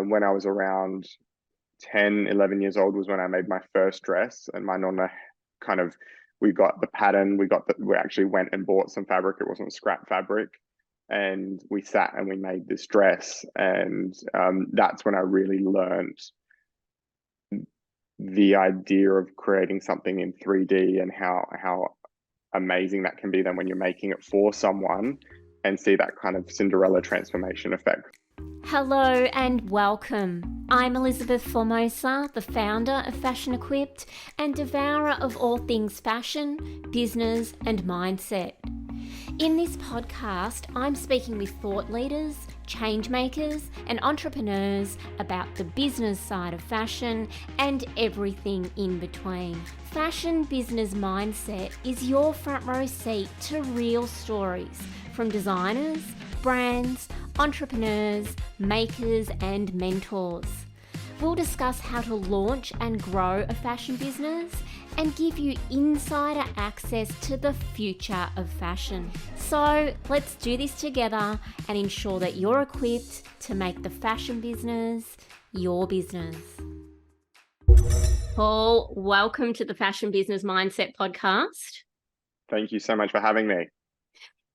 when I was around 10, 11 years old was when I made my first dress, and my nonna kind of, we got the pattern, we actually went and bought some fabric. It wasn't scrap fabric. And we sat and we made this dress. And that's when I really learned the idea of creating something in 3D and how amazing that can be then when you're making it for someone and see that kind of Cinderella transformation effect. Hello and welcome. I'm Elizabeth Formosa, the founder of Fashion Equipped and devourer of all things fashion, business and mindset. In this podcast, I'm speaking with thought leaders, change makers and entrepreneurs about the business side of fashion and everything in between. Fashion Business Mindset is your front row seat to real stories from designers, brands, entrepreneurs, makers and mentors. We'll discuss how to launch and grow a fashion business and give you insider access to the future of fashion. So let's do this together and ensure that you're equipped to make the fashion business your business. Paul, welcome to the Fashion Business Mindset podcast. Thank you so much for having me.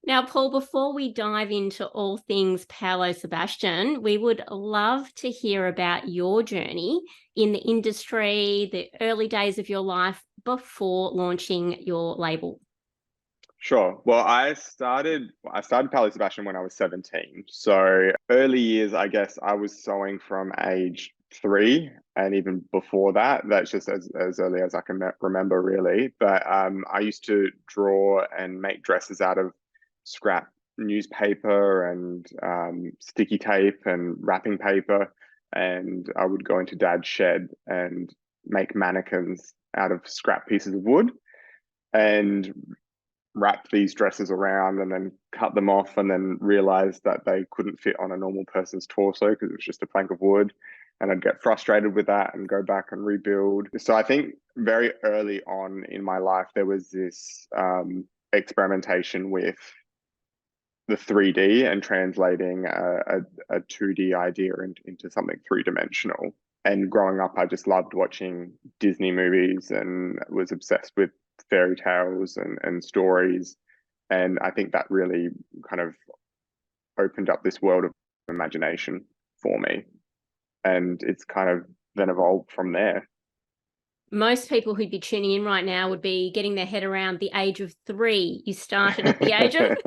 Now, Paul, before we dive into all things Paolo Sebastian, we would love to hear about your journey in the industry, the early days of your life before launching your label. Sure. Well, I started Paolo Sebastian when I was 17. So early years, I guess I was sewing from age 3, and even before that, that's just as early as I can remember, really. But I used to draw and make dresses out of scrap newspaper and sticky tape and wrapping paper, and I would go into Dad's shed and make mannequins out of scrap pieces of wood and wrap these dresses around and then cut them off, and then realize that they couldn't fit on a normal person's torso because it was just a plank of wood. And I'd get frustrated with that and go back and rebuild. So I think very early on in my life, there was this experimentation with the 3D and translating a 2D idea into something three-dimensional. And growing up, I just loved watching Disney movies and was obsessed with fairy tales and stories. And I think that really kind of opened up this world of imagination for me. And it's kind of then evolved from there. Most people who'd be tuning in right now would be getting their head around the age of 3. You started at the age of...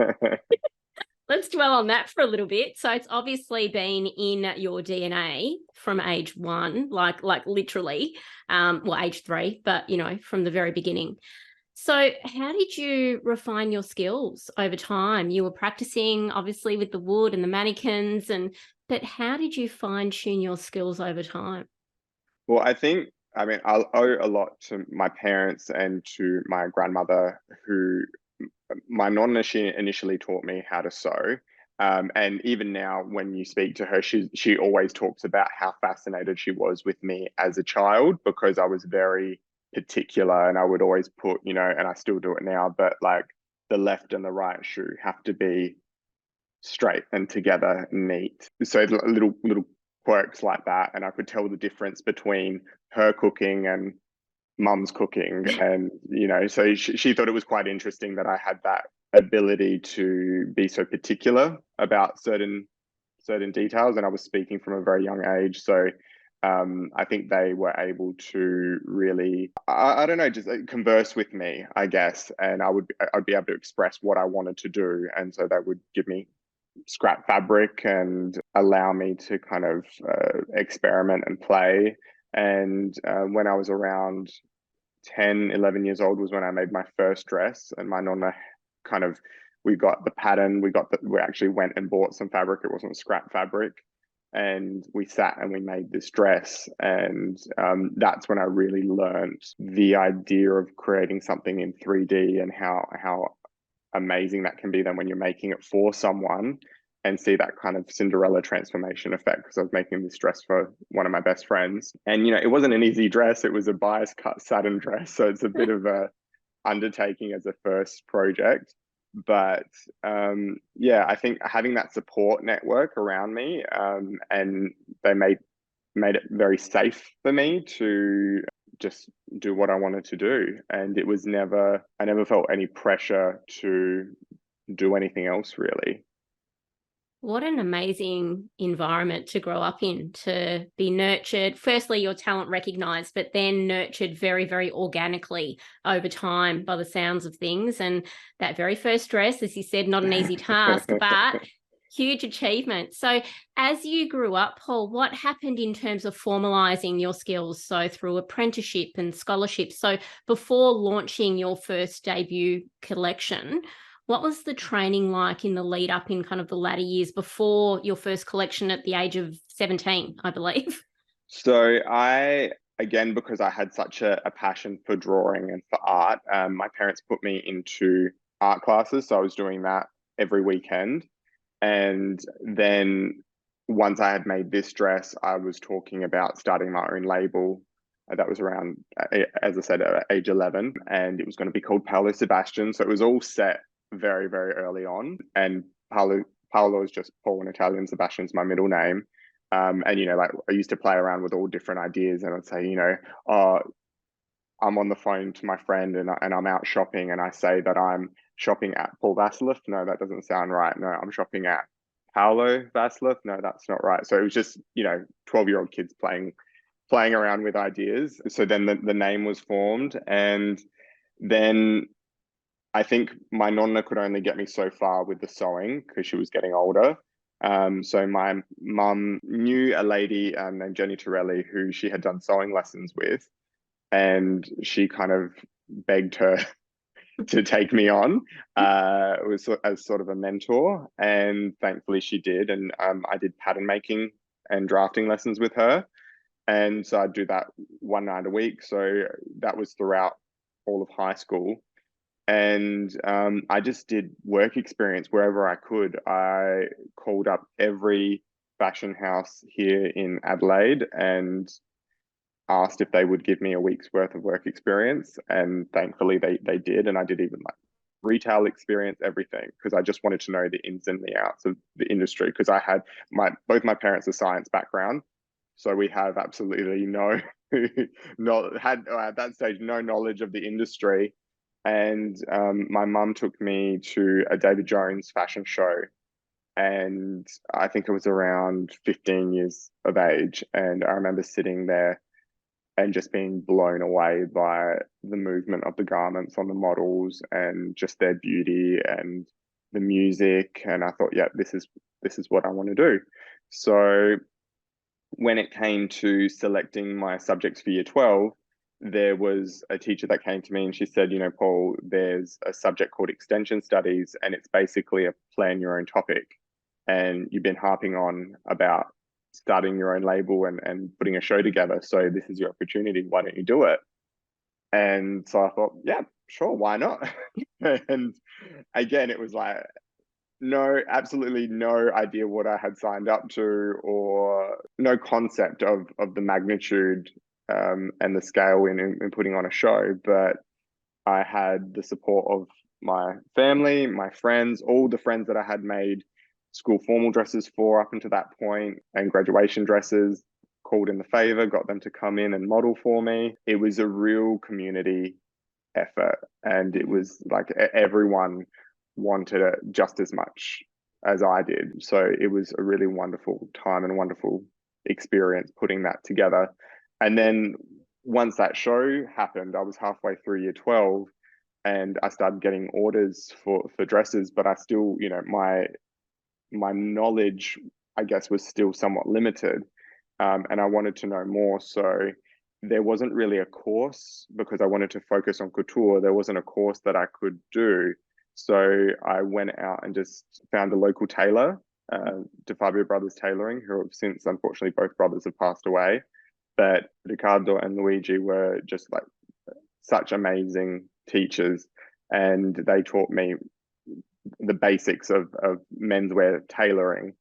Let's dwell on that for a little bit. So it's obviously been in your DNA from age 1, like literally, age 3, but, from the very beginning. So how did you refine your skills over time? You were practicing, obviously, with the wood and the mannequins, but how did you fine-tune your skills over time? Well, I'll owe a lot to my parents and to my grandmother, who my nonna, she initially taught me how to sew. And even now, when you speak to her, she always talks about how fascinated she was with me as a child, because I was very particular and I would always put, and I still do it now, but like the left and the right shoe have to be straight and together and neat. So little quirks like that. And I could tell the difference between her cooking and mum's cooking. And so she thought it was quite interesting that I had that ability to be so particular about certain details, and I was speaking from a very young age. So I think they were able to really, I don't know, just converse with me, I guess, and I'd be able to express what I wanted to do. And so they would give me scrap fabric and allow me to kind of experiment and play. And when I was around 10, 11 years old was when I made my first dress, and my nonna kind of, we got the pattern, we actually went and bought some fabric. It wasn't scrap fabric. And we sat and we made this dress. And that's when I really learned the idea of creating something in 3D and how amazing that can be then when you're making it for someone and see that kind of Cinderella transformation effect. Because I was making this dress for one of my best friends, and it wasn't an easy dress. It was a bias cut satin dress, so it's a bit of a undertaking as a first project. But yeah, I think having that support network around me, and they made it very safe for me to just do what I wanted to do. And I never felt any pressure to do anything else really. What an amazing environment to grow up in, to be nurtured. Firstly, your talent recognized, but then nurtured very, very organically over time by the sounds of things. And that very first dress, as you said, not an easy task, but huge achievement. So as you grew up, Paul, what happened in terms of formalizing your skills? So through apprenticeship and scholarship. So before launching your first debut collection, what was the training like in the lead up in kind of the latter years before your first collection at the age of 17, I believe? So again, because I had such a passion for drawing and for art, my parents put me into art classes. So I was doing that every weekend. And then once I had made this dress, I was talking about starting my own label. That was around, as I said, age 11, and it was going to be called Paolo Sebastian. So it was all set very, very early on. And Paolo is just Paul in Italian, Sebastian's my middle name. And, like I used to play around with all different ideas, and I'd say, oh, I'm on the phone to my friend and I'm out shopping, and I say that I'm shopping at Paul Vasileff. No, that doesn't sound right. No, I'm shopping at Paolo Vasileff. No, that's not right. So it was just, 12-year-old kids playing around with ideas. So then the name was formed. And then I think my nonna could only get me so far with the sewing because she was getting older. So my mum knew a lady named Jenny Torelli who she had done sewing lessons with, and she kind of begged her to take me on, was as sort of a mentor, and thankfully she did. And I did pattern making and drafting lessons with her, and so I'd do that one night a week. So that was throughout all of high school. And I just did work experience wherever I could. I called up every fashion house here in Adelaide and asked if they would give me a week's worth of work experience, and thankfully they did. And I did even like retail experience, everything, because I just wanted to know the ins and the outs of the industry, because I had both my parents are science background, so we have absolutely no not had at that stage no knowledge of the industry. And my mum took me to a David Jones fashion show, and I think it was around 15 years of age, and I remember sitting there and just being blown away by the movement of the garments on the models and just their beauty and the music. And I thought, yeah, this is what I want to do. So when it came to selecting my subjects for year 12, there was a teacher that came to me and she said, Paul, there's a subject called extension studies, and it's basically a plan your own topic. And you've been harping on about starting your own label and putting a show together. So this is your opportunity. Why don't you do it? And so I thought, yeah, sure, why not? And again, it was like, absolutely no idea what I had signed up to, or no concept of the magnitude and the scale in putting on a show. But I had the support of my family, my friends, all the friends that I had made school formal dresses for up until that point, and graduation dresses, called in the favor, got them to come in and model for me. It was a real community effort, and it was like everyone wanted it just as much as I did. So it was a really wonderful time and wonderful experience putting that together. And then once that show happened, I was halfway through year 12, and I started getting orders for dresses, but I still, my knowledge, I guess, was still somewhat limited, and I wanted to know more. So there wasn't really a course, because I wanted to focus on couture. There wasn't a course that I could do. So I went out and just found a local tailor, DeFabio Brothers Tailoring, who have since, unfortunately, both brothers have passed away. But Riccardo and Luigi were just like such amazing teachers, and they taught me the basics of menswear tailoring,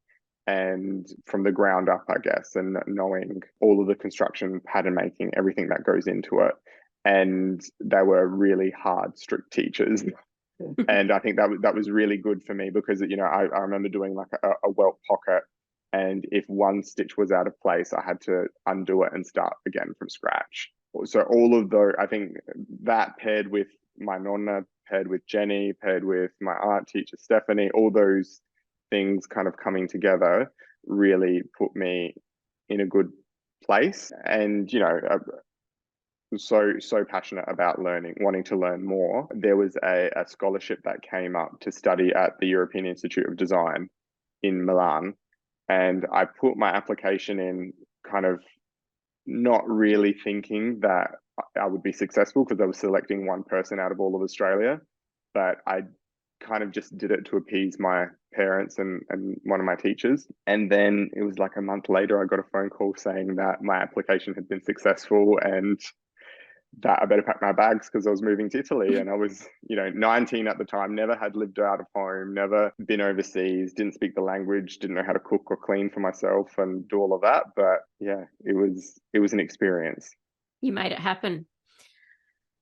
and from the ground up, I guess, and knowing all of the construction, pattern making, everything that goes into it. And they were really hard, strict teachers. And I think that was really good for me because, I remember doing like a welt pocket, and if one stitch was out of place, I had to undo it and start again from scratch. So all of those, I think that paired with my nonna, paired with Jenny, paired with my art teacher Stephanie, all those things kind of coming together really put me in a good place. And was so passionate about learning, wanting to learn more. There was a scholarship that came up to study at the European Institute of Design in Milan, and I put my application in kind of not really thinking that I would be successful because I was selecting one person out of all of Australia, but I kind of just did it to appease my parents and one of my teachers. And then it was like a month later, I got a phone call saying that my application had been successful and that I better pack my bags because I was moving to Italy. And I was, 19 at the time, never had lived out of home, never been overseas, didn't speak the language, didn't know how to cook or clean for myself and do all of that. But yeah, it was an experience. You made it happen.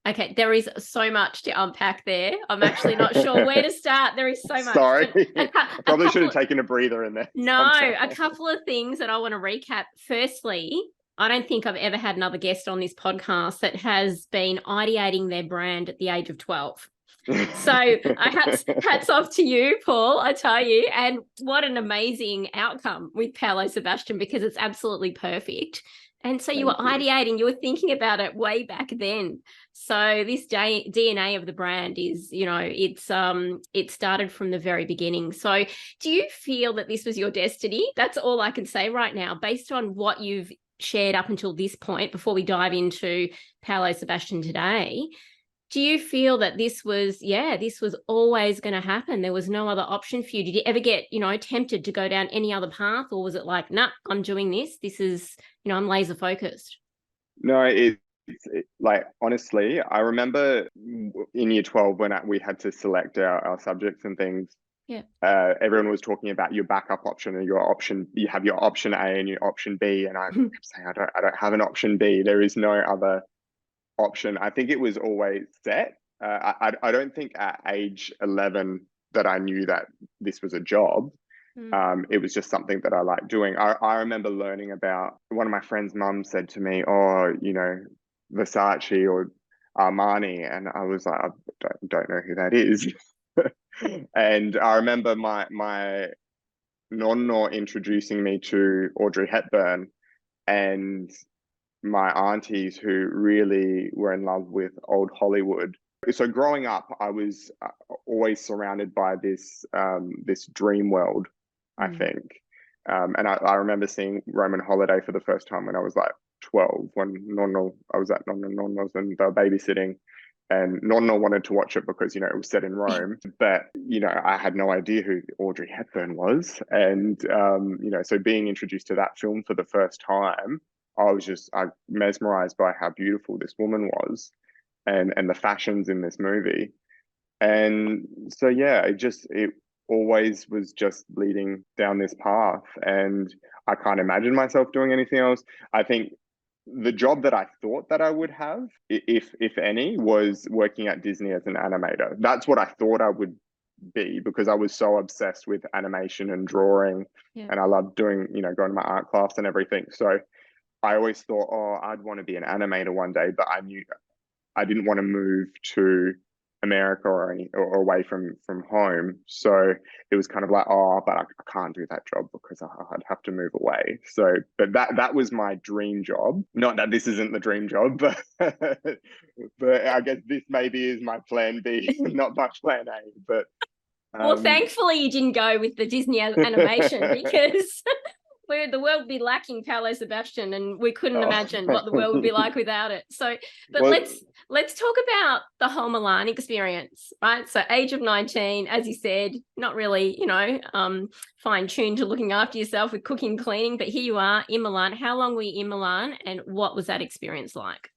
Okay, there is so much to unpack there. I'm actually not sure where to start. There is so much. Sorry. I probably should have taken a breather in there. No, a couple of things that I want to recap. Firstly, I don't think I've ever had another guest on this podcast that has been ideating their brand at the age of 12. So hats off to you, Paul, I tell you. And what an amazing outcome with Paolo Sebastian, because it's absolutely perfect. And so you were ideating, you were thinking about it way back then. So this DNA of the brand is, it started from the very beginning. So do you feel that this was your destiny? That's all I can say right now, based on what you've shared up until this point, before we dive into Paolo Sebastian today. Do you feel that this was always going to happen? There was no other option for you? Did you ever get, tempted to go down any other path, or was it like, nah, I'm doing this. This is, I'm laser focused? No, it's like, honestly, I remember in year 12 when we had to select our subjects and things. Yeah. Everyone was talking about your backup option and your option. You have your option A and your option B, and I kept saying, I don't have an option B. There is no other option. I think it was always set. I don't think at age 11 that I knew that this was a job. It was just something that I liked doing. I remember learning about, one of my friend's mums said to me, Versace or Armani, and I was like, I don't know who that is. And I remember my nonno introducing me to Audrey Hepburn and my aunties who really were in love with old Hollywood. So growing up, I was always surrounded by this dream world, I think. And I remember seeing Roman Holiday for the first time when I was like 12, when I was at Nonno's and they were babysitting. And Nonna wanted to watch it because, it was set in Rome. But, I had no idea who Audrey Hepburn was. And, so being introduced to that film for the first time, I was mesmerized by how beautiful this woman was and the fashions in this movie. And so, yeah, it always was just leading down this path. And I can't imagine myself doing anything else. I think the job that I thought that I would have, if any, was working at Disney as an animator. That's what I thought I would be, because I was so obsessed with animation and drawing, and I loved doing, going to my art class and everything. So I always thought, I'd want to be an animator one day, but I knew I didn't want to move to America or away from home. So it was kind of like, but I can't do that job because I'd have to move away. So, but that was my dream job. Not that this isn't the dream job, but but I guess this maybe is my plan B, not my plan A. But well, thankfully you didn't go with the Disney animation, because the world would be lacking Paolo Sebastian, and we couldn't imagine what the world would be like without it. So, but let's talk about the whole Milan experience, right? So age of 19, as you said, not really, fine-tuned to looking after yourself with cooking and cleaning, but here you are in Milan. How long were you in Milan, and what was that experience like?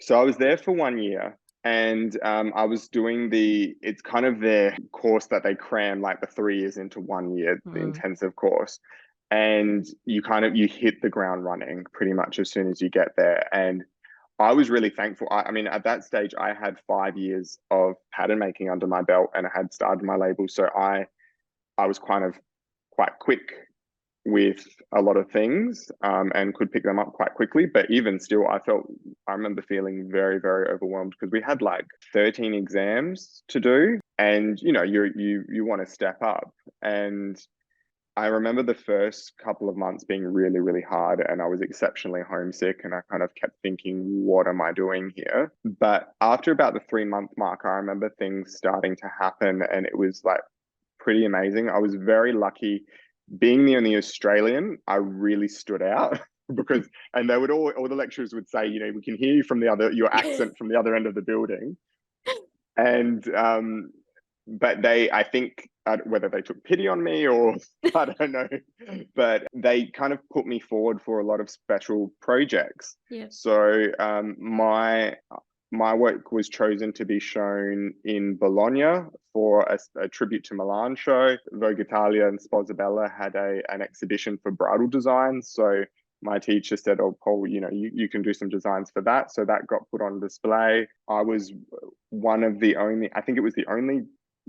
So I was there for 1 year. And I was doing it's kind of their course that they cram like the 3 years into 1 year, the intensive course. And you hit the ground running pretty much as soon as you get there. And I was really thankful. I mean, at that stage, I had 5 years of pattern making under my belt, and I had started my label. So I was kind of quite quick with a lot of things, and could pick them up quite quickly. But even still, I remember feeling very, very overwhelmed because we had like 13 exams to do, and you want to step up. And I remember the first couple of months being really, really hard, and I was exceptionally homesick, and I kind of kept thinking, what am I doing here? But after about the 3 month mark, I remember things starting to happen, and it was like pretty amazing. I was very lucky. Being the only Australian, I really stood out because, and they would all the lecturers would say, we can hear you from your accent from the other end of the building. And but I think, whether they took pity on me or I don't know, but they kind of put me forward for a lot of special projects. Yeah. So my work was chosen to be shown in Bologna for a tribute to Milan show. Vogue Italia and Sposabella had an exhibition for bridal designs. So my teacher said, "Oh, Paul, you can do some designs for that." So that got put on display. I was one of the only, I think it was the only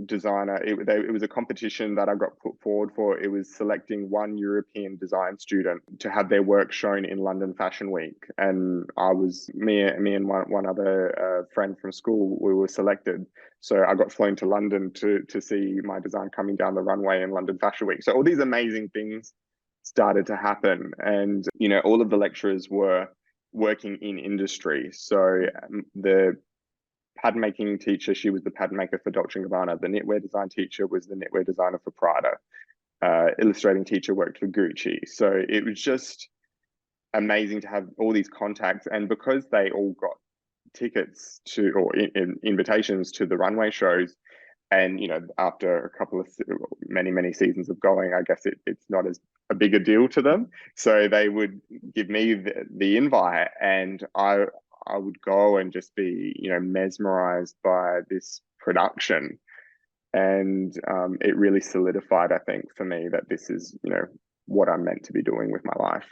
designer. It was a competition that I got put forward for. It was selecting one European design student to have their work shown in London Fashion Week, and me and one other friend from school. We were selected, so I got flown to London to see my design coming down the runway in London Fashion Week. So all these amazing things started to happen, and all of the lecturers were working in industry. So the pattern making teacher, she was the pattern maker for Dolce & Gabbana. The knitwear design teacher was the knitwear designer for Prada. Illustrating teacher worked for Gucci. So it was just amazing to have all these contacts. And because they all got tickets to, or invitations to the runway shows, and after a couple of many seasons of going, I guess it's not as a bigger deal to them. So they would give me the invite, and I would go and just be mesmerized by this production. And it really solidified, I think, for me that this is what I'm meant to be doing with my life.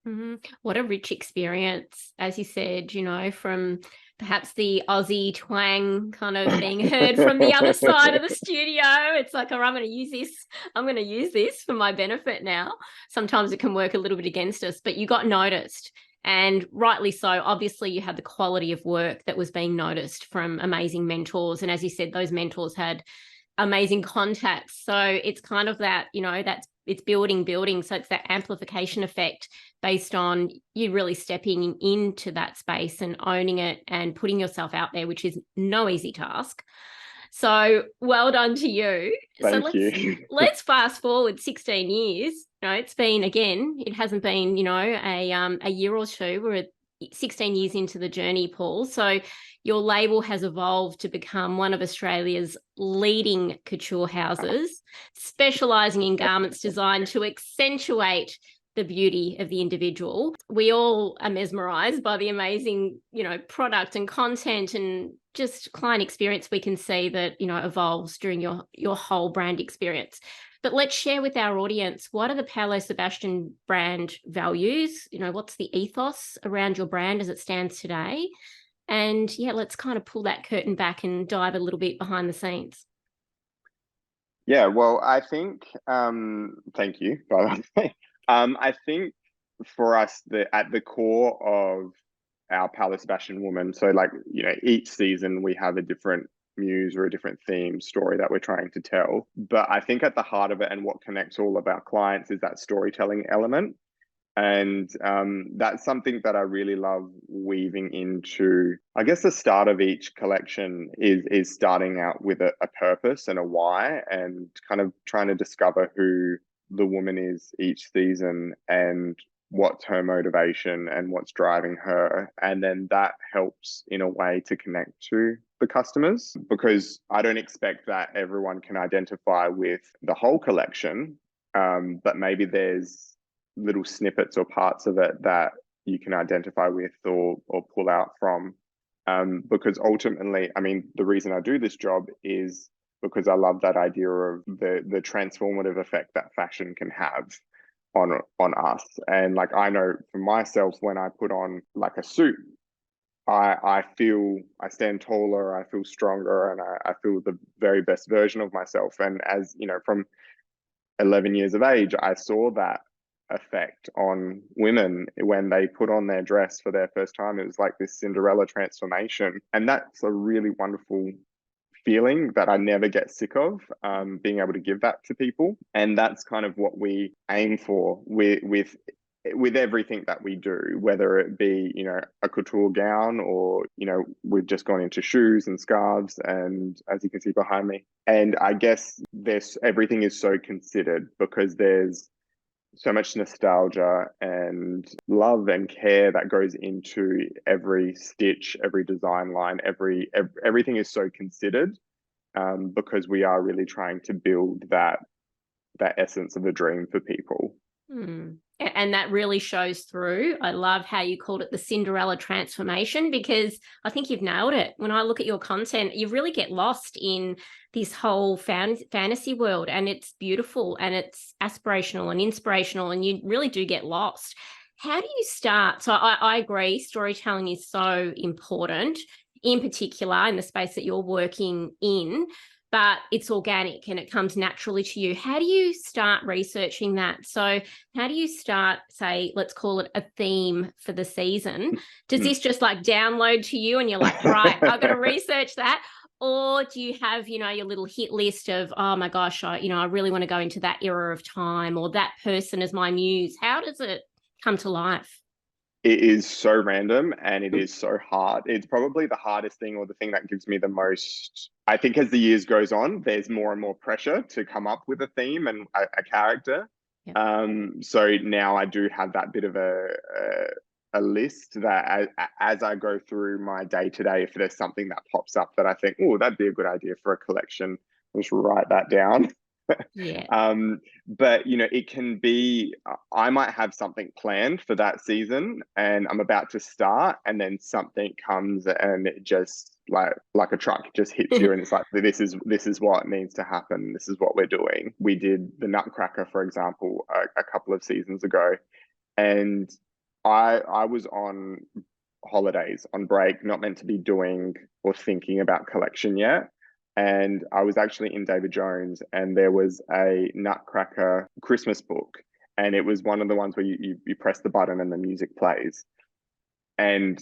Mm-hmm. What a rich experience, as you said, from perhaps the Aussie twang kind of being heard from the other side of the studio. It's like, oh, I'm going to use this for my benefit now. Sometimes it can work a little bit against us, but you got noticed, and rightly so. Obviously, you had the quality of work that was being noticed from amazing mentors. And as you said, those mentors had amazing contacts. So it's kind of that, it's building. So it's that amplification effect based on you really stepping into that space and owning it and putting yourself out there, which is no easy task. So well done to you. Thank you. Let's fast forward 16 years. It hasn't been, a year or two. We're at 16 years into the journey, Paul. So your label has evolved to become one of Australia's leading couture houses, specialising in garments designed to accentuate the beauty of the individual. We all are mesmerised by the amazing, product and content and just client experience we can see that, evolves during your whole brand experience. But let's share with our audience, what are the Paolo Sebastian brand values? What's the ethos around your brand as it stands today? And let's kind of pull that curtain back and dive a little bit behind the scenes. Yeah, well, I think, thank you, by the way. I think for us, at the core of our Paolo Sebastian woman, so each season we have a different muse or a different theme story that we're trying to tell. But I think at the heart of it, and what connects all of our clients, is that storytelling element. And that's something that I really love weaving into. I guess the start of each collection is starting out with a purpose and a why, and kind of trying to discover who the woman is each season and what's her motivation and what's driving her. And then that helps in a way to connect to the customers, because I don't expect that everyone can identify with the whole collection, but maybe there's little snippets or parts of it that you can identify with or pull out from. Because ultimately, the reason I do this job is because I love that idea of the transformative effect that fashion can have on us. And I know for myself, when I put on a suit, I feel I stand taller, I feel stronger, and I feel the very best version of myself. And as you know, from 11 years of age, I saw that effect on women when they put on their dress for their first time. It was like this Cinderella transformation. And that's a really wonderful feeling that I never get sick of, being able to give that to people. And that's kind of what we aim for with everything that we do, whether it be, you know, a couture gown or, you know, we've just gone into shoes and scarves, and as you can see behind me. And I guess everything is so considered because there's so much nostalgia and love and care that goes into every stitch, every design line, everything is so considered, because we are really trying to build that essence of a dream for people. And that really shows through. I love how you called it the Cinderella transformation, because I think you've nailed it. When I look at your content, you really get lost in this whole fantasy world, and it's beautiful and it's aspirational and inspirational, and you really do get lost. How do you start? So I agree, storytelling is so important, in particular in the space that you're working in, but it's organic and it comes naturally to you. How do you start researching that? So how do you start, say, let's call it a theme for the season? Does this just like download to you and you're like, right, I've got to research that? Or do you have, you know, your little hit list of, oh my gosh, I really want to go into that era of time, or that person as my muse? How does it come to life? It is so random and it is so hard. It's probably the hardest thing, or the thing that gives me the most. I think as the years goes on, there's more and more pressure to come up with a theme and a character. Yep. So now I do have that bit of a list that as I go through my day to day, if there's something that pops up that I think, oh, that'd be a good idea for a collection, I'll just write that down. Yeah. But you know, it can be, I might have something planned for that season and I'm about to start, and then something comes and it just like a truck just hits you and it's like, this is what needs to happen. This is what we're doing. We did the Nutcracker, for example, a couple of seasons ago, and I was on holidays, on break, not meant to be doing or thinking about collection yet. And I was actually in David Jones, and there was a Nutcracker Christmas book, and it was one of the ones where you press the button and the music plays. And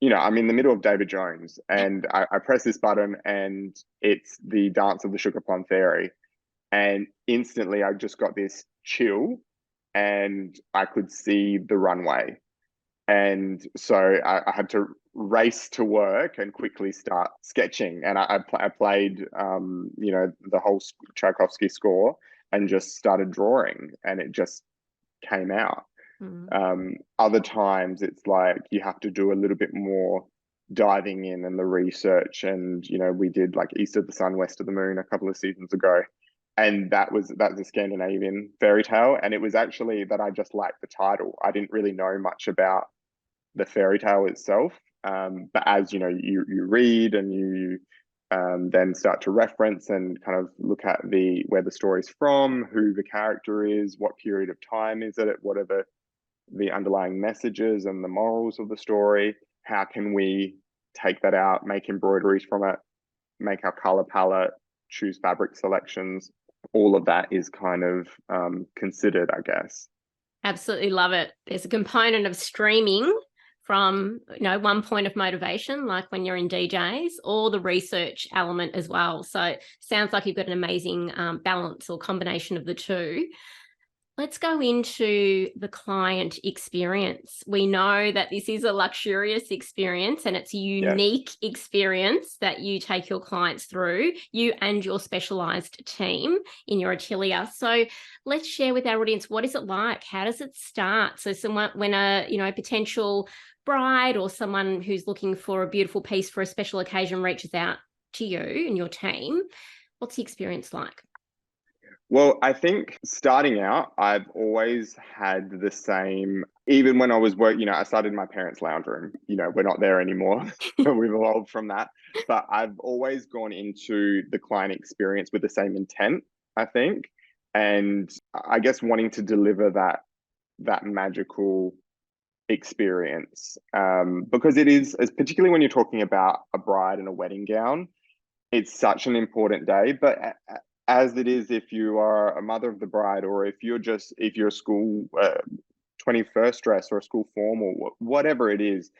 you know, I'm in the middle of David Jones, and I press this button, and it's the Dance of the Sugar Plum Fairy, and instantly I just got this chill, and I could see the runway. And so I had to race to work and quickly start sketching. And I played, you know, the whole Tchaikovsky score and just started drawing, and it just came out. Other times it's like you have to do a little bit more diving in and the research. And, you know, we did like East of the Sun, West of the Moon a couple of seasons ago. And that's a Scandinavian fairy tale. And it was actually that I just liked the title. I didn't really know much about the fairy tale itself. But as you know, you read and you then start to reference and kind of look at where the story's from, who the character is, what period of time is it, what are the underlying messages and the morals of the story. How can we take that out, make embroideries from it, make our color palette, choose fabric selections? All of that is kind of considered, I guess. Absolutely love it. There's a component of streaming from, you know, one point of motivation, like when you're in DJs, or the research element as well. So it sounds like you've got an amazing balance or combination of the two. Let's go into the client experience. We know that this is a luxurious experience and it's a unique experience that you take your clients through, you and your specialized team in your atelier. So let's share with our audience, what is it like? How does it start? So when a potential bride or someone who's looking for a beautiful piece for a special occasion reaches out to you and your team, what's the experience like? Well, I think starting out, I've always had the same, even when I was I started in my parents' lounge room. You know, we're not there anymore. We've evolved from that. But I've always gone into the client experience with the same intent, I think. And I guess wanting to deliver that magical experience, because it is, as particularly when you're talking about a bride and a wedding gown, it's such an important day. But as it is, if you are a mother of the bride, or if you're a school 21st dress or a school formal, whatever it is,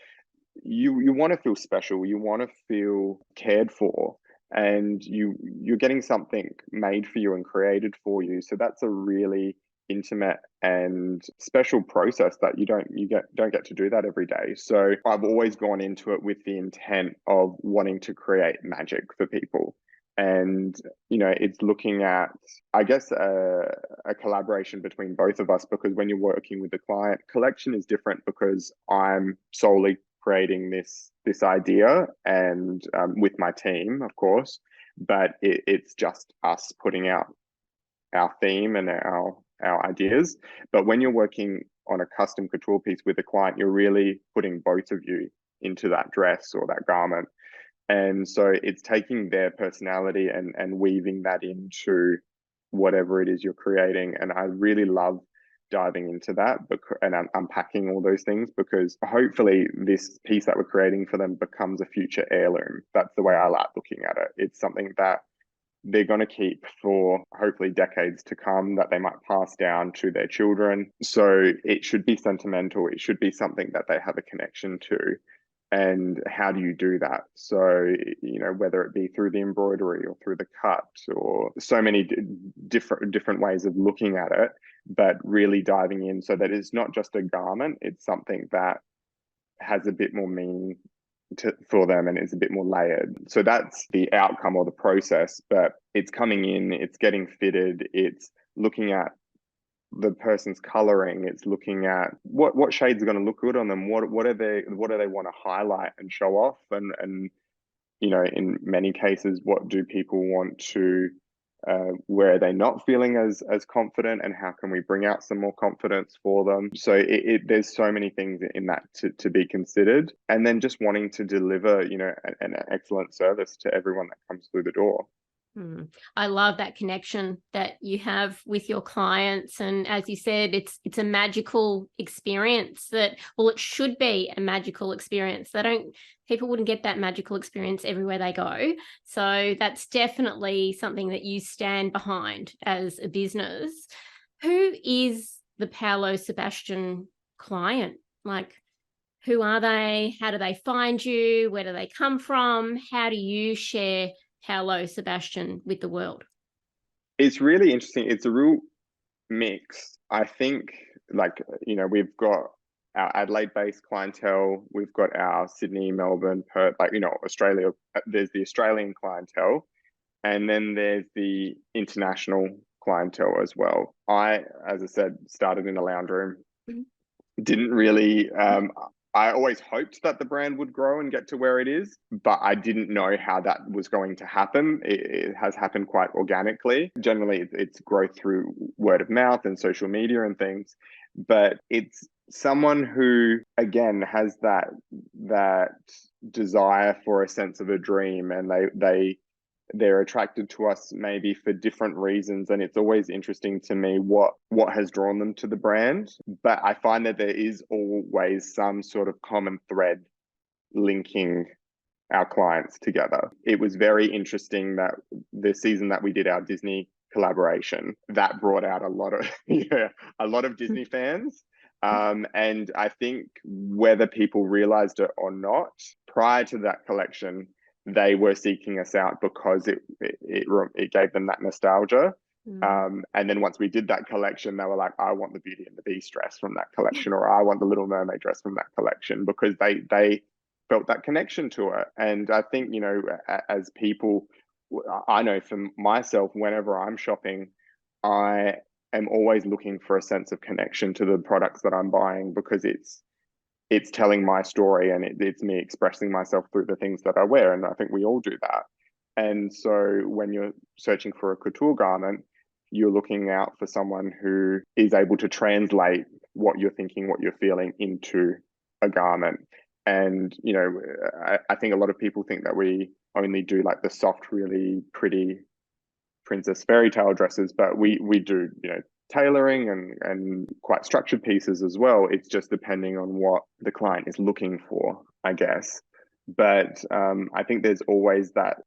you want to feel special, you want to feel cared for, and you're getting something made for you and created for you. So that's a really intimate and special process that you don't get to do that every day. So I've always gone into it with the intent of wanting to create magic for people. And it's looking at, I guess, a collaboration between both of us, because when you're working with the client, collection is different because I'm solely creating this idea, and with my team, of course, but it's just us putting out our theme and our ideas. But when you're working on a custom couture piece with a client, you're really putting both of you into that dress or that garment. And so it's taking their personality and weaving that into whatever it is you're creating. And I really love diving into that and unpacking all those things, because hopefully this piece that we're creating for them becomes a future heirloom. That's the way I like looking at it. It's something that they're going to keep for hopefully decades to come, that they might pass down to their children. So it should be sentimental. It should be something that they have a connection to. And how do you do that? So, whether it be through the embroidery or through the cut, or so many different ways of looking at it, but really diving in so that it's not just a garment, it's something that has a bit more meaning for them and is a bit more layered. So that's the outcome or the process, but it's coming in, it's getting fitted, it's looking at the person's coloring, it's looking at what shades are going to look good on them, what do they want to highlight and show off, and in many cases, what do people want to where are they not feeling as confident, and how can we bring out some more confidence for them? So there's so many things in that to be considered, and then just wanting to deliver an excellent service to everyone that comes through the door. I love that connection that you have with your clients. And as you said, it's a magical experience it should be a magical experience. People wouldn't get that magical experience everywhere they go. So that's definitely something that you stand behind as a business. Who is the Paolo Sebastian client? Like, who are they? How do they find you? Where do they come from? How do you share Paolo Sebastian with the world? It's really interesting. It's a real mix. I think, we've got our Adelaide-based clientele, we've got our Sydney, Melbourne, Perth, Australia. There's the Australian clientele, and then there's the international clientele as well. As I said, started in a lounge room. Didn't really I always hoped that the brand would grow and get to where it is, but I didn't know how that was going to happen. It has happened quite organically. Generally, it's growth through word of mouth and social media and things, but it's someone who, again, has that desire for a sense of a dream, and they're attracted to us maybe for different reasons. And it's always interesting to me what has drawn them to the brand. But I find that there is always some sort of common thread linking our clients together. It was very interesting that the season that we did our Disney collaboration, that brought out a lot of Disney fans. And I think whether people realized it or not, prior to that collection, they were seeking us out because it gave them that nostalgia. And then once we did that collection, they were like, I want the Beauty and the Beast dress from that collection, or I want the Little Mermaid dress from that collection, because they felt that connection to it. And I think, as people, I know for myself, whenever I'm shopping, I am always looking for a sense of connection to the products that I'm buying, because it's telling my story, and it's me expressing myself through the things that I wear. And I think we all do that. And so when you're searching for a couture garment, you're looking out for someone who is able to translate what you're thinking, what you're feeling into a garment. And, I think a lot of people think that we only do like the soft, really pretty princess fairy tale dresses, but we do, tailoring and quite structured pieces as well. It's just depending on what the client is looking for, I guess. But I think there's always that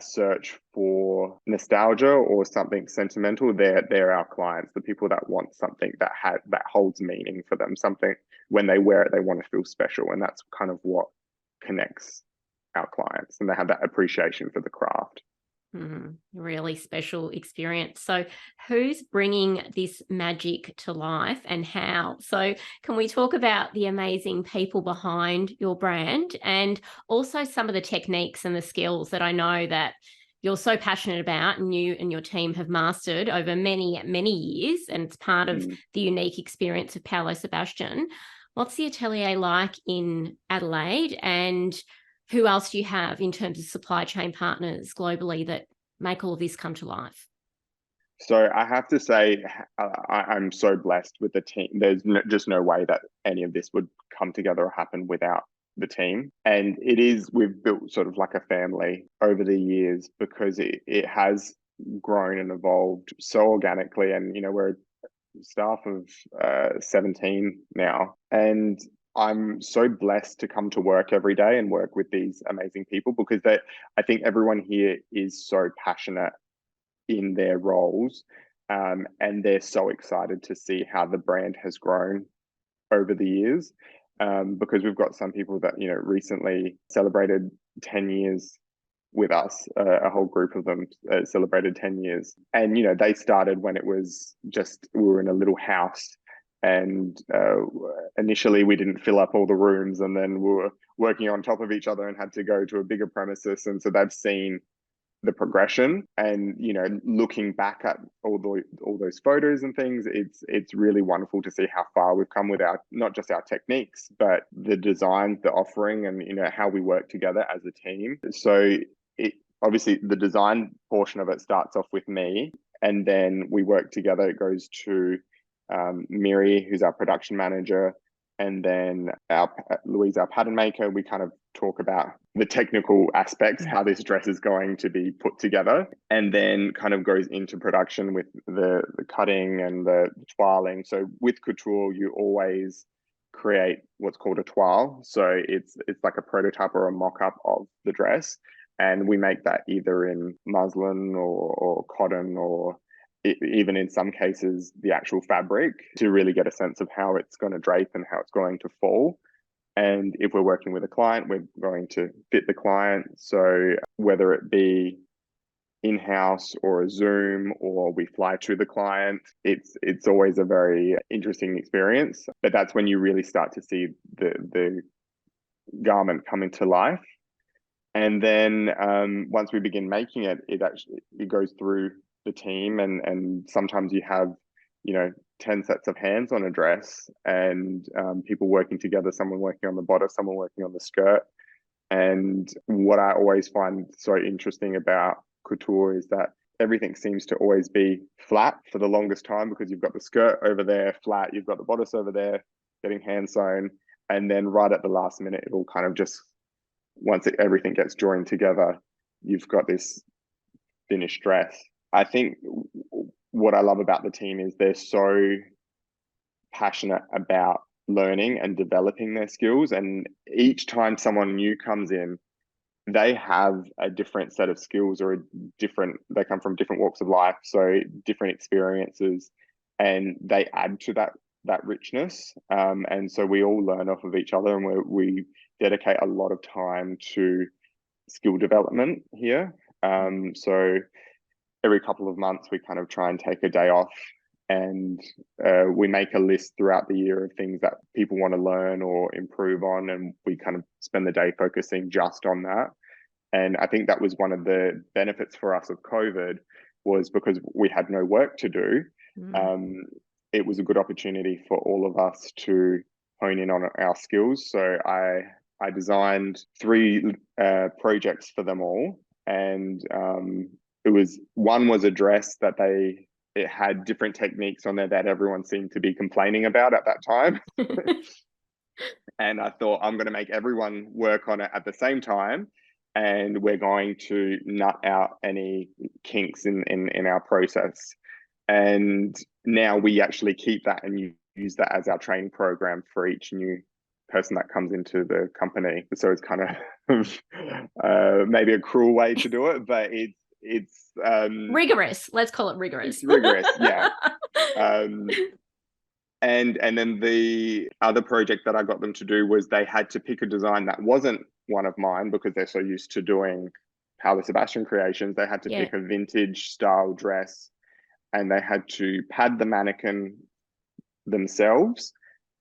search for nostalgia or something sentimental. They're our clients, the people that want something that holds meaning for them, something when they wear it they want to feel special, and that's kind of what connects our clients, and they have that appreciation for the craft. Really special experience. So who's bringing this magic to life and how? So can we talk about the amazing people behind your brand and also some of the techniques and the skills that I know that you're so passionate about and you and your team have mastered over many, many years, and it's part of the unique experience of Paolo Sebastian. What's the atelier like in Adelaide, and who else do you have in terms of supply chain partners globally that make all of this come to life? So I have to say, I'm so blessed with the team. There's just no way that any of this would come together or happen without the team. And we've built sort of like a family over the years, because it has grown and evolved so organically. And, we're a staff of 17 now. And I'm so blessed to come to work every day and work with these amazing people, because I think everyone here is so passionate in their roles, and they're so excited to see how the brand has grown over the years, because we've got some people that recently celebrated 10 years with us. A whole group of them celebrated 10 years, and they started when it was just, we were in a little house, and initially we didn't fill up all the rooms, and then we were working on top of each other and had to go to a bigger premises. And so they've seen the progression, and looking back at all those photos and things, it's really wonderful to see how far we've come with not just our techniques, but the designs, the offering, and how we work together as a team. So obviously the design portion of it starts off with me, and then we work together. It goes to Miri, who's our production manager, and then Louise, our pattern maker. We kind of talk about the technical aspects, how this dress is going to be put together, and then kind of goes into production with the cutting and the toiling. So with couture, you always create what's called a toile. So it's like a prototype or a mock-up of the dress, and we make that either in muslin or cotton, or even in some cases the actual fabric, to really get a sense of how it's going to drape and how it's going to fall. And if we're working with a client, we're going to fit the client. So whether it be in-house or a Zoom, or we fly to the client, it's always a very interesting experience. But that's when you really start to see the garment come into life. And then once we begin making it, it goes through the team, and sometimes you have 10 sets of hands on a dress, and people working together, someone working on the bodice, someone working on the skirt. And what I always find so interesting about couture is that everything seems to always be flat for the longest time, because you've got the skirt over there flat, you've got the bodice over there getting hand sewn, and then right at the last minute, it'll kind of just, once everything gets joined together, you've got this finished dress. I think what I love about the team is they're so passionate about learning and developing their skills. And each time someone new comes in, they have a different set of skills, or they come from different walks of life, so different experiences, and they add to that richness. And so we all learn off of each other, and we dedicate a lot of time to skill development here. So every couple of months, we kind of try and take a day off, and we make a list throughout the year of things that people want to learn or improve on, and we kind of spend the day focusing just on that. And I think that was one of the benefits for us of COVID, was because we had no work to do. It was a good opportunity for all of us to hone in on our skills. So I designed 3 projects for them all, and one was a dress that it had different techniques on there that everyone seemed to be complaining about at that time. And I thought, I'm going to make everyone work on it at the same time, and we're going to nut out any kinks in our process. And now we actually keep that and use that as our training program for each new person that comes into the company. So it's kind of maybe a cruel way to do it, but it's rigorous. Let's call it rigorous. It's rigorous, yeah. And then the other project that I got them to do was they had to pick a design that wasn't one of mine because they're so used to doing Paolo Sebastian creations. They had to pick a vintage style dress, and they had to pad the mannequin themselves,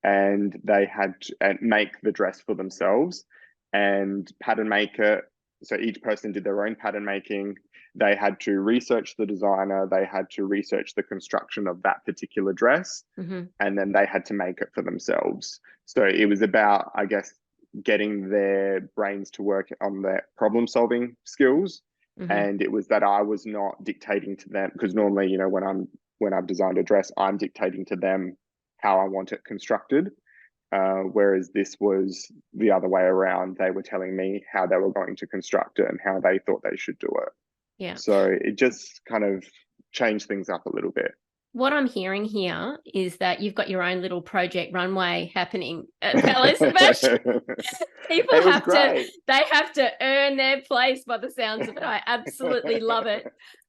and they had to make the dress for themselves and pattern make it. So each person did their own pattern making. They had to research the designer. They had to research the construction of that particular dress, and then they had to make it for themselves. So it was about, I guess, getting their brains to work on their problem solving skills. And it was that I was not dictating to them, because normally, you know, when I've designed a dress, I'm dictating to them how I want it constructed. Whereas this was the other way around. They were telling me how they were going to construct it and how they thought they should do it. Yeah. So it just kind of changed things up a little bit. What I'm hearing here is that you've got your own little project runway happening at Paolo Sebastian. People have to earn their place by the sounds of it. I absolutely love it.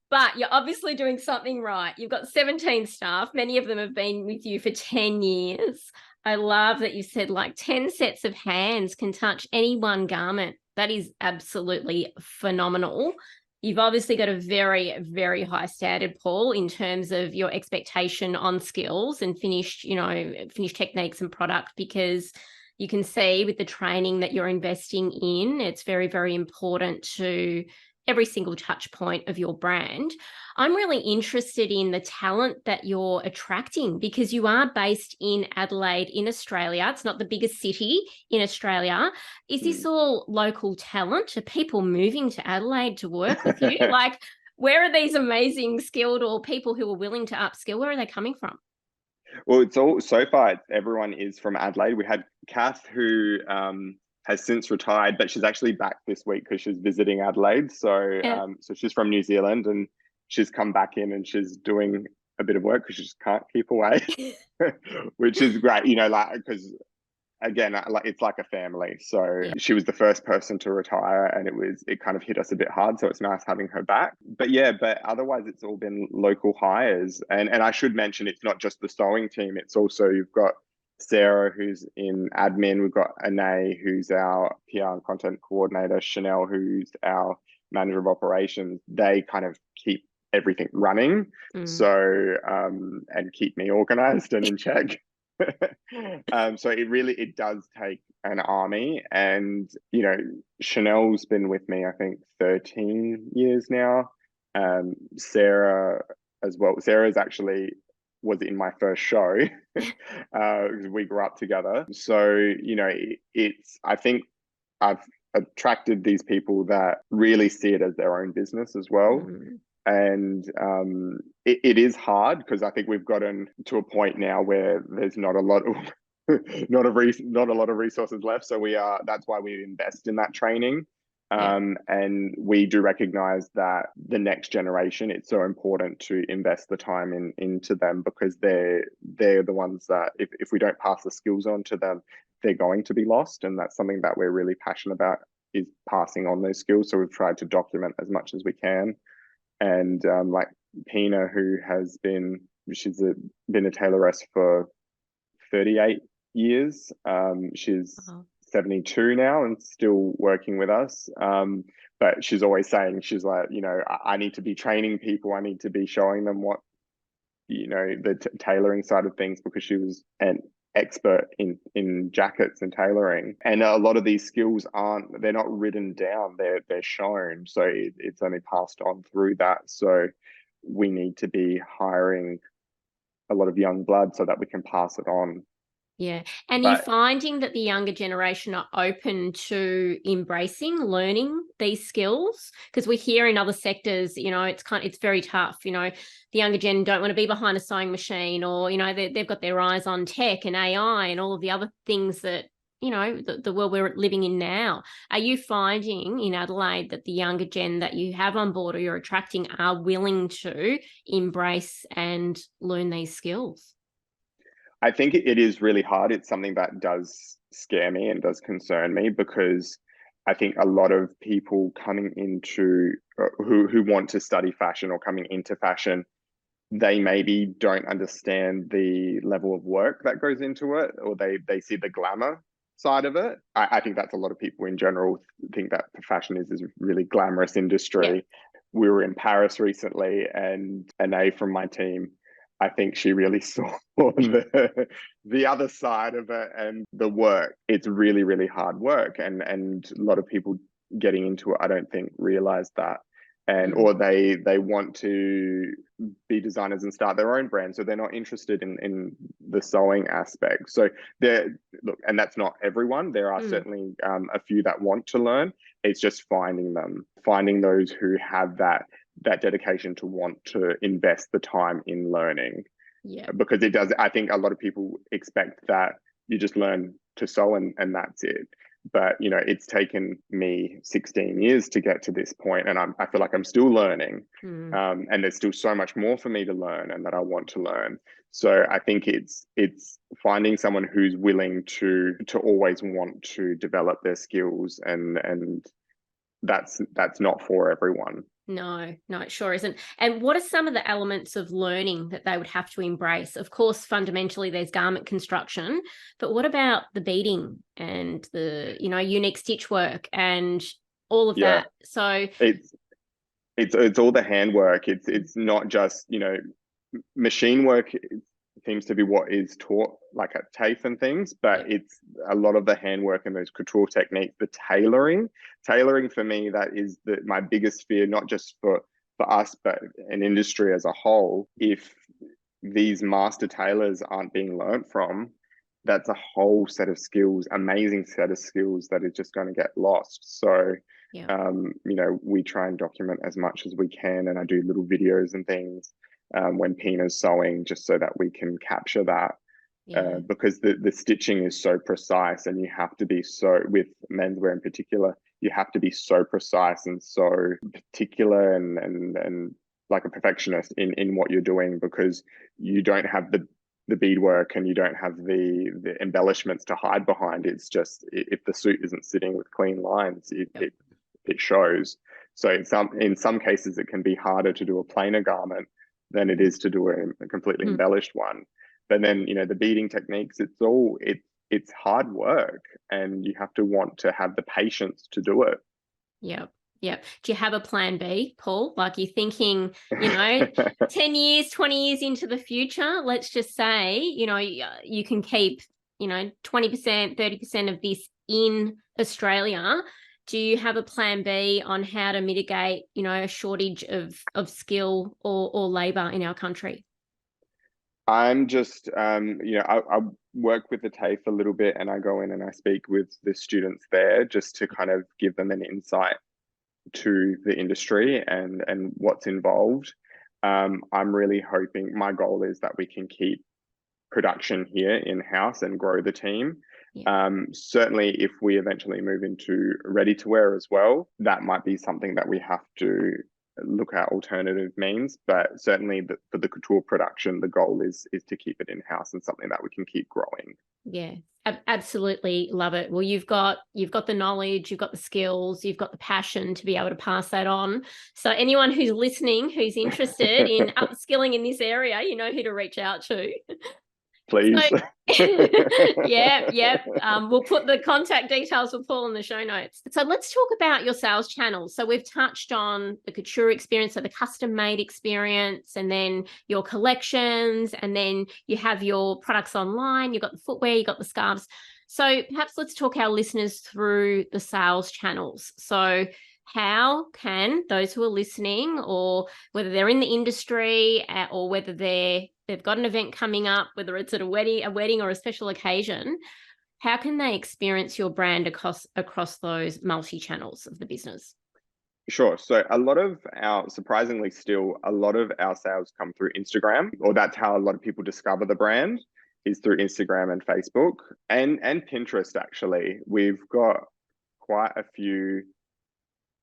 But you're obviously doing something right. You've got 17 staff. Many of them have been with you for 10 years. I love that you said like 10 sets of hands can touch any one garment. That is absolutely phenomenal. You've obviously got a very, very high standard, Paul, in terms of your expectation on skills and finished techniques and product, because you can see with the training that you're investing in, it's very, very important to every single touch point of your brand. I'm really interested in the talent that you're attracting, because you are based in Adelaide in Australia. It's not the biggest city in Australia. Is this all local talent? Are people moving to Adelaide to work with you? Like, where are these amazing skilled or people who are willing to upskill? Where are they coming from? Well, it's all, so far, everyone is from Adelaide. We had Kath, who has since retired, but she's actually back this week because she's visiting Adelaide. So, so she's from New Zealand, and she's come back in and she's doing a bit of work because she just can't keep away, which is great, you know, like, because again, like, it's like a family. So she was the first person to retire, and it kind of hit us a bit hard. So it's nice having her back. But yeah, but otherwise it's all been local hires. And I should mention, it's not just the sewing team. It's also, you've got Sarah, who's in admin. We've got Anae, who's our PR and content coordinator. Chanel, who's our manager of operations. They kind of keep everything running. So, and keep me organized and in check. So it does take an army. And, you know, Chanel's been with me, I think, 13 years now. Sarah as well. Sarah's actually was in my first show because we grew up together. So, you know, I think I've attracted these people that really see it as their own business as well. And it is hard, because I think we've gotten to a point now where there's not a lot of not a lot of resources left. So that's why we invest in that training. And we do recognize that the next generation, it's so important to invest the time into them, because they're the ones that if we don't pass the skills on to them, they're going to be lost. And that's something that we're really passionate about, is passing on those skills. So we've tried to document as much as we can. And like Pina, who has been a tailoress for 38 years. She's 72 now and still working with us. But she's always saying, she's like, you know, I need to be training people. I need to be showing them what, you know, the tailoring side of things, because she was an expert in jackets and tailoring. And a lot of these skills they're not written down, they're shown. So it's only passed on through that. So we need to be hiring a lot of young blood so that we can pass it on. Yeah. And you're finding that the younger generation are open to embracing learning these skills? Because we hear in other sectors, you know, it's very tough. You know, the younger gen don't want to be behind a sewing machine, or, you know, they've got their eyes on tech and AI and all of the other things that the world we're living in now. Are you finding in Adelaide that the younger gen that you have on board or you're attracting are willing to embrace and learn these skills? I think it is really hard. It's something that does scare me and does concern me, because I think a lot of people coming into who want to study fashion or coming into fashion, they maybe don't understand the level of work that goes into it, or they see the glamour side of it. I think that's a lot of people in general think that fashion is a really glamorous industry. Yeah. We were in Paris recently, and Anae from my team, I think she really saw the other side of it and the work. It's really, really hard work, and a lot of people getting into it, I don't think, realize that. And or they want to be designers and start their own brand, so they're not interested in the sewing aspect. So look, and that's not everyone. There are certainly a few that want to learn. It's just finding those who have that dedication to want to invest the time in learning. Yeah. Because it does, I think a lot of people expect that you just learn to sew and that's it. But, it's taken me 16 years to get to this point, and I feel like I'm still learning. And there's still so much more for me to learn and that I want to learn. So I think it's finding someone who's willing to always want to develop their skills, and that's not for everyone. No, it sure isn't. And what are some of the elements of learning that they would have to embrace? Of course, fundamentally, there's garment construction, but what about the beading and the, unique stitch work and all of that? So it's all the handwork. It's not just, machine work. Seems to be what is taught, like at TAFE and things, but it's a lot of the handwork and those couture techniques, the tailoring for me, that is my biggest fear, not just for us, but an industry as a whole. If these master tailors aren't being learnt from, that's a whole set of skills, amazing set of skills that is just going to get lost. So, we try and document as much as we can, and I do little videos and things when Pina's sewing, just so that we can capture that. Because the stitching is so precise, and you have to be so, with menswear in particular, you have to be so precise and so particular and like a perfectionist in what you're doing, because you don't have the beadwork and you don't have the embellishments to hide behind. It's just, if the suit isn't sitting with clean lines, it shows. So in some cases, it can be harder to do a plainer garment than it is to do a completely embellished one. But then, the beading techniques, it's hard work, and you have to want to have the patience to do it. Yeah. Do you have a plan B, Paul? Like, you're thinking, 10 years, 20 years into the future, let's just say, you can keep, 20%, 30% of this in Australia. Do you have a plan B on how to mitigate, a shortage of skill or labour in our country? I'm just, I work with the TAFE a little bit, and I go in and I speak with the students there just to kind of give them an insight to the industry and what's involved. I'm really hoping, my goal is that we can keep production here in-house and grow the team. Certainly, if we eventually move into ready-to-wear as well, that might be something that we have to look at alternative means. But certainly for the couture production, the goal is to keep it in-house and something that we can keep growing. Yeah, absolutely love it. Well, you've got the knowledge, you've got the skills, you've got the passion to be able to pass that on. So anyone who's listening, who's interested in upskilling in this area, you know who to reach out to. Please. So, we'll put the contact details for Paul in the show notes. So let's talk about your sales channels. So we've touched on the couture experience, so the custom made experience, and then your collections, and then you have your products online, you've got the footwear, you've got the scarves. So perhaps let's talk our listeners through the sales channels. So how can those who are listening, or whether they're in the industry or whether they've got an event coming up, whether it's at a wedding or a special occasion, how can they experience your brand across those multi-channels of the business? Sure. So surprisingly still, a lot of our sales come through Instagram, or that's how a lot of people discover the brand. is through Instagram and Facebook and Pinterest. Actually, we've got quite a few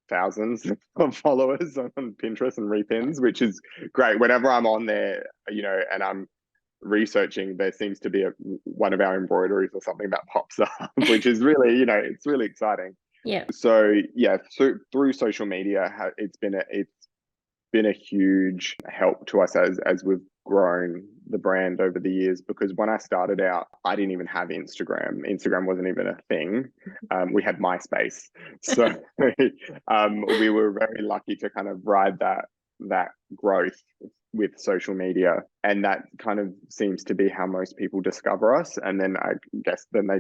thousands of followers on Pinterest and repins, which is great. Whenever I'm on there, and I'm researching, there seems to be one of our embroideries or something that pops up, which is really, it's really exciting. Yeah. So yeah, through social media, it's been a huge help to us as we've grown the brand over the years, because when I started out, I didn't even have Instagram. Instagram wasn't even a thing. We had MySpace. So we were very lucky to kind of ride that growth with social media. And that kind of seems to be how most people discover us. And then I guess then they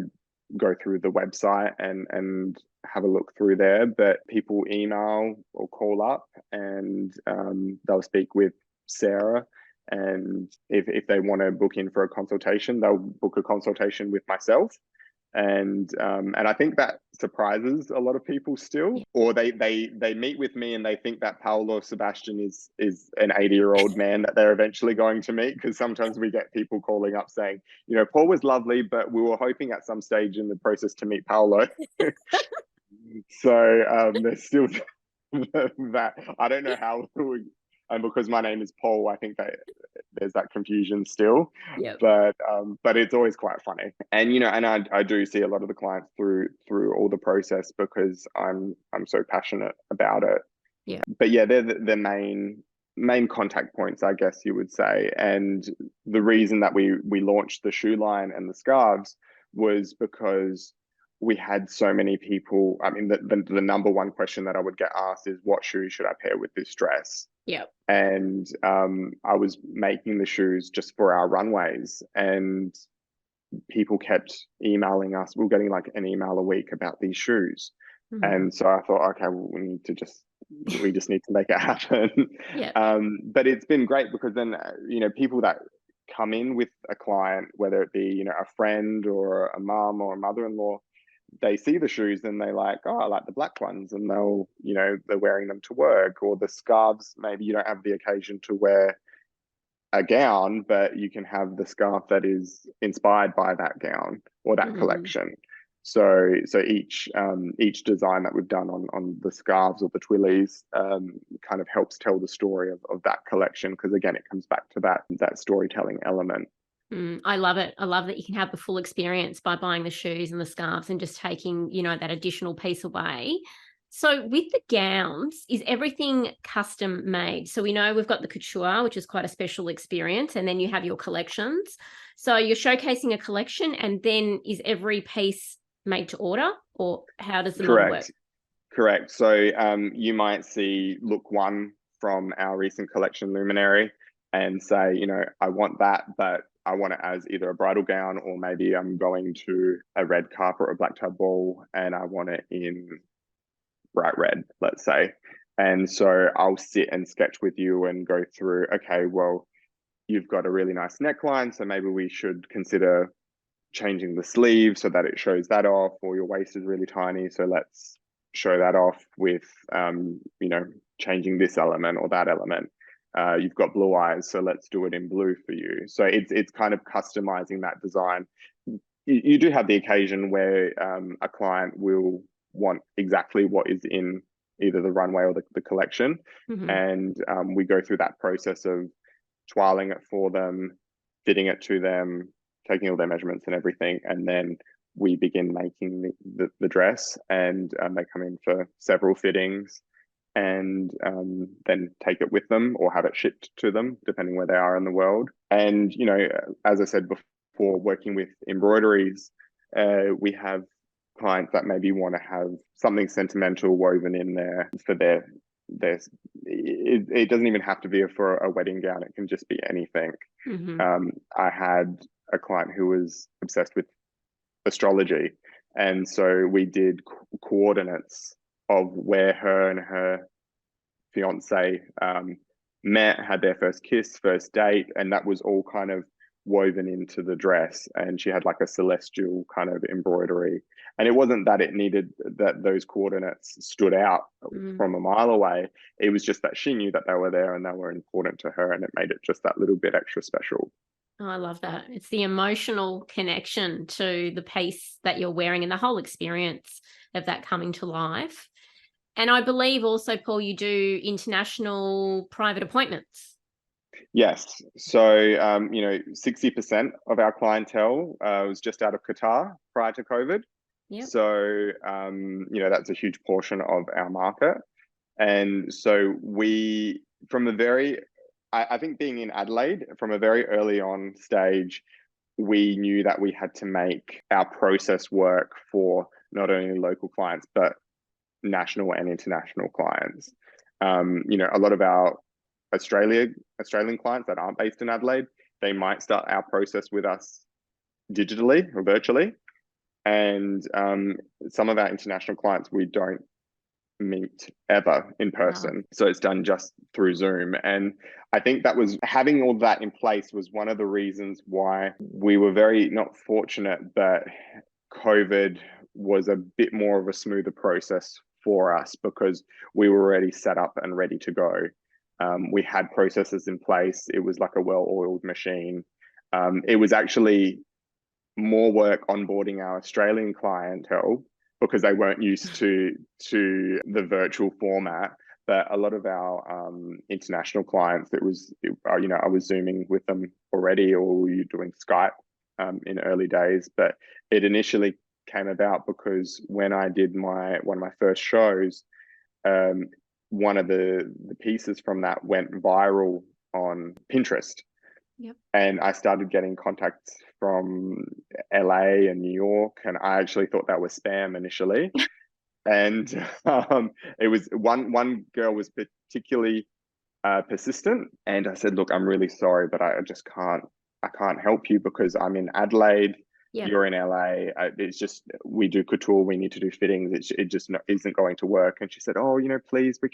go through the website and have a look through there. But people email or call up, and they'll speak with Sarah. And if they want to book in for a consultation, they'll book a consultation with myself. And I think that surprises a lot of people still, or they meet with me and they think that Paolo Sebastian is an 80-year-old man that they're eventually going to meet, because sometimes we get people calling up saying, Paul was lovely, but we were hoping at some stage in the process to meet Paolo. So there's still that. I don't know how, and because my name is Paul, I think that there's that confusion still. Yeah. But it's always quite funny. And and I do see a lot of the clients through all the process, because I'm so passionate about it. Yeah. But yeah, they're the main contact points, I guess you would say. And the reason that we launched the shoe line and the scarves was because we had so many people. I mean, the number one question that I would get asked is, what shoes should I pair with this dress? Yeah. And I was making the shoes just for our runways, and people kept emailing us. We were getting like an email a week about these shoes. Mm-hmm. And so I thought, okay, well, we just need to make it happen. Yeah. But it's been great, because then, people that come in with a client, whether it be, a friend or a mum or a mother-in-law, they see the shoes and they like, oh, I like the black ones, and they'll, they're wearing them to work. Or the scarves, maybe you don't have the occasion to wear a gown, but you can have the scarf that is inspired by that gown or that collection. So each design that we've done on the scarves or the twillies kind of helps tell the story of that collection, because again, it comes back to that storytelling element. I love it. I love that you can have the full experience by buying the shoes and the scarves and just taking, that additional piece away. So with the gowns, is everything custom made? So we know we've got the couture, which is quite a special experience, and then you have your collections. So you're showcasing a collection, and then is every piece made to order, or how does the model work? Correct. So you might see look one from our recent collection, Luminary, and say, I want that, but I want it as either a bridal gown, or maybe I'm going to a red carpet or a black tie ball and I want it in bright red, let's say. And so I'll sit and sketch with you and go through, okay, well, you've got a really nice neckline, so maybe we should consider changing the sleeve so that it shows that off, or your waist is really tiny, so let's show that off with, changing this element or that element. You've got blue eyes, so let's do it in blue for you. So it's kind of customizing that design. You do have the occasion where a client will want exactly what is in either the runway or the collection. And we go through that process of toiling it for them, fitting it to them, taking all their measurements and everything, and then we begin making the dress, and they come in for several fittings, and then take it with them or have it shipped to them, depending where they are in the world. And, as I said before, working with embroideries, we have clients that maybe want to have something sentimental woven in there for their it doesn't even have to be for a wedding gown. It can just be anything. I had a client who was obsessed with astrology, and so we did coordinates of where her and her fiance met, had their first kiss, first date, and that was all kind of woven into the dress. And she had like a celestial kind of embroidery, and it wasn't that it needed that those coordinates stood out from a mile away. It was just that she knew that they were there and they were important to her, and it made it just that little bit extra special. Oh, I love that. It's the emotional connection to the piece that you're wearing and the whole experience of that coming to life. And I believe also, Paul, you do international private appointments. Yes. So, 60% of our clientele was just out of Qatar prior to COVID. Yep. So, that's a huge portion of our market. And so from a very, I think being in Adelaide, from a very early on stage, we knew that we had to make our process work for not only local clients, but national and international clients. A lot of our Australian clients that aren't based in Adelaide, they might start our process with us digitally or virtually. And some of our international clients we don't meet ever in person. So it's done just through Zoom. And I think that was having all that in place was one of the reasons why we were very not fortunate, but COVID was a bit more of a smoother process for us because we were already set up and ready to go. We had processes in place. It was like a well-oiled machine. It was actually more work onboarding our Australian clientele because they weren't used to the virtual format. But a lot of our international clients, I was Zooming with them already, or we were doing Skype in early days. But it initially came about because when I did one of my first shows, one of the pieces from that went viral on Pinterest. Yep. And I started getting contacts from LA and New York, and I actually thought that was spam initially. And it was one girl was particularly persistent, and I said, "Look, I'm really sorry, but I just can't. I can't help you because I'm in Adelaide. Yep. You're in LA. It's just we do couture. We need to do fittings. It just isn't going to work." And she said, "Oh, please, we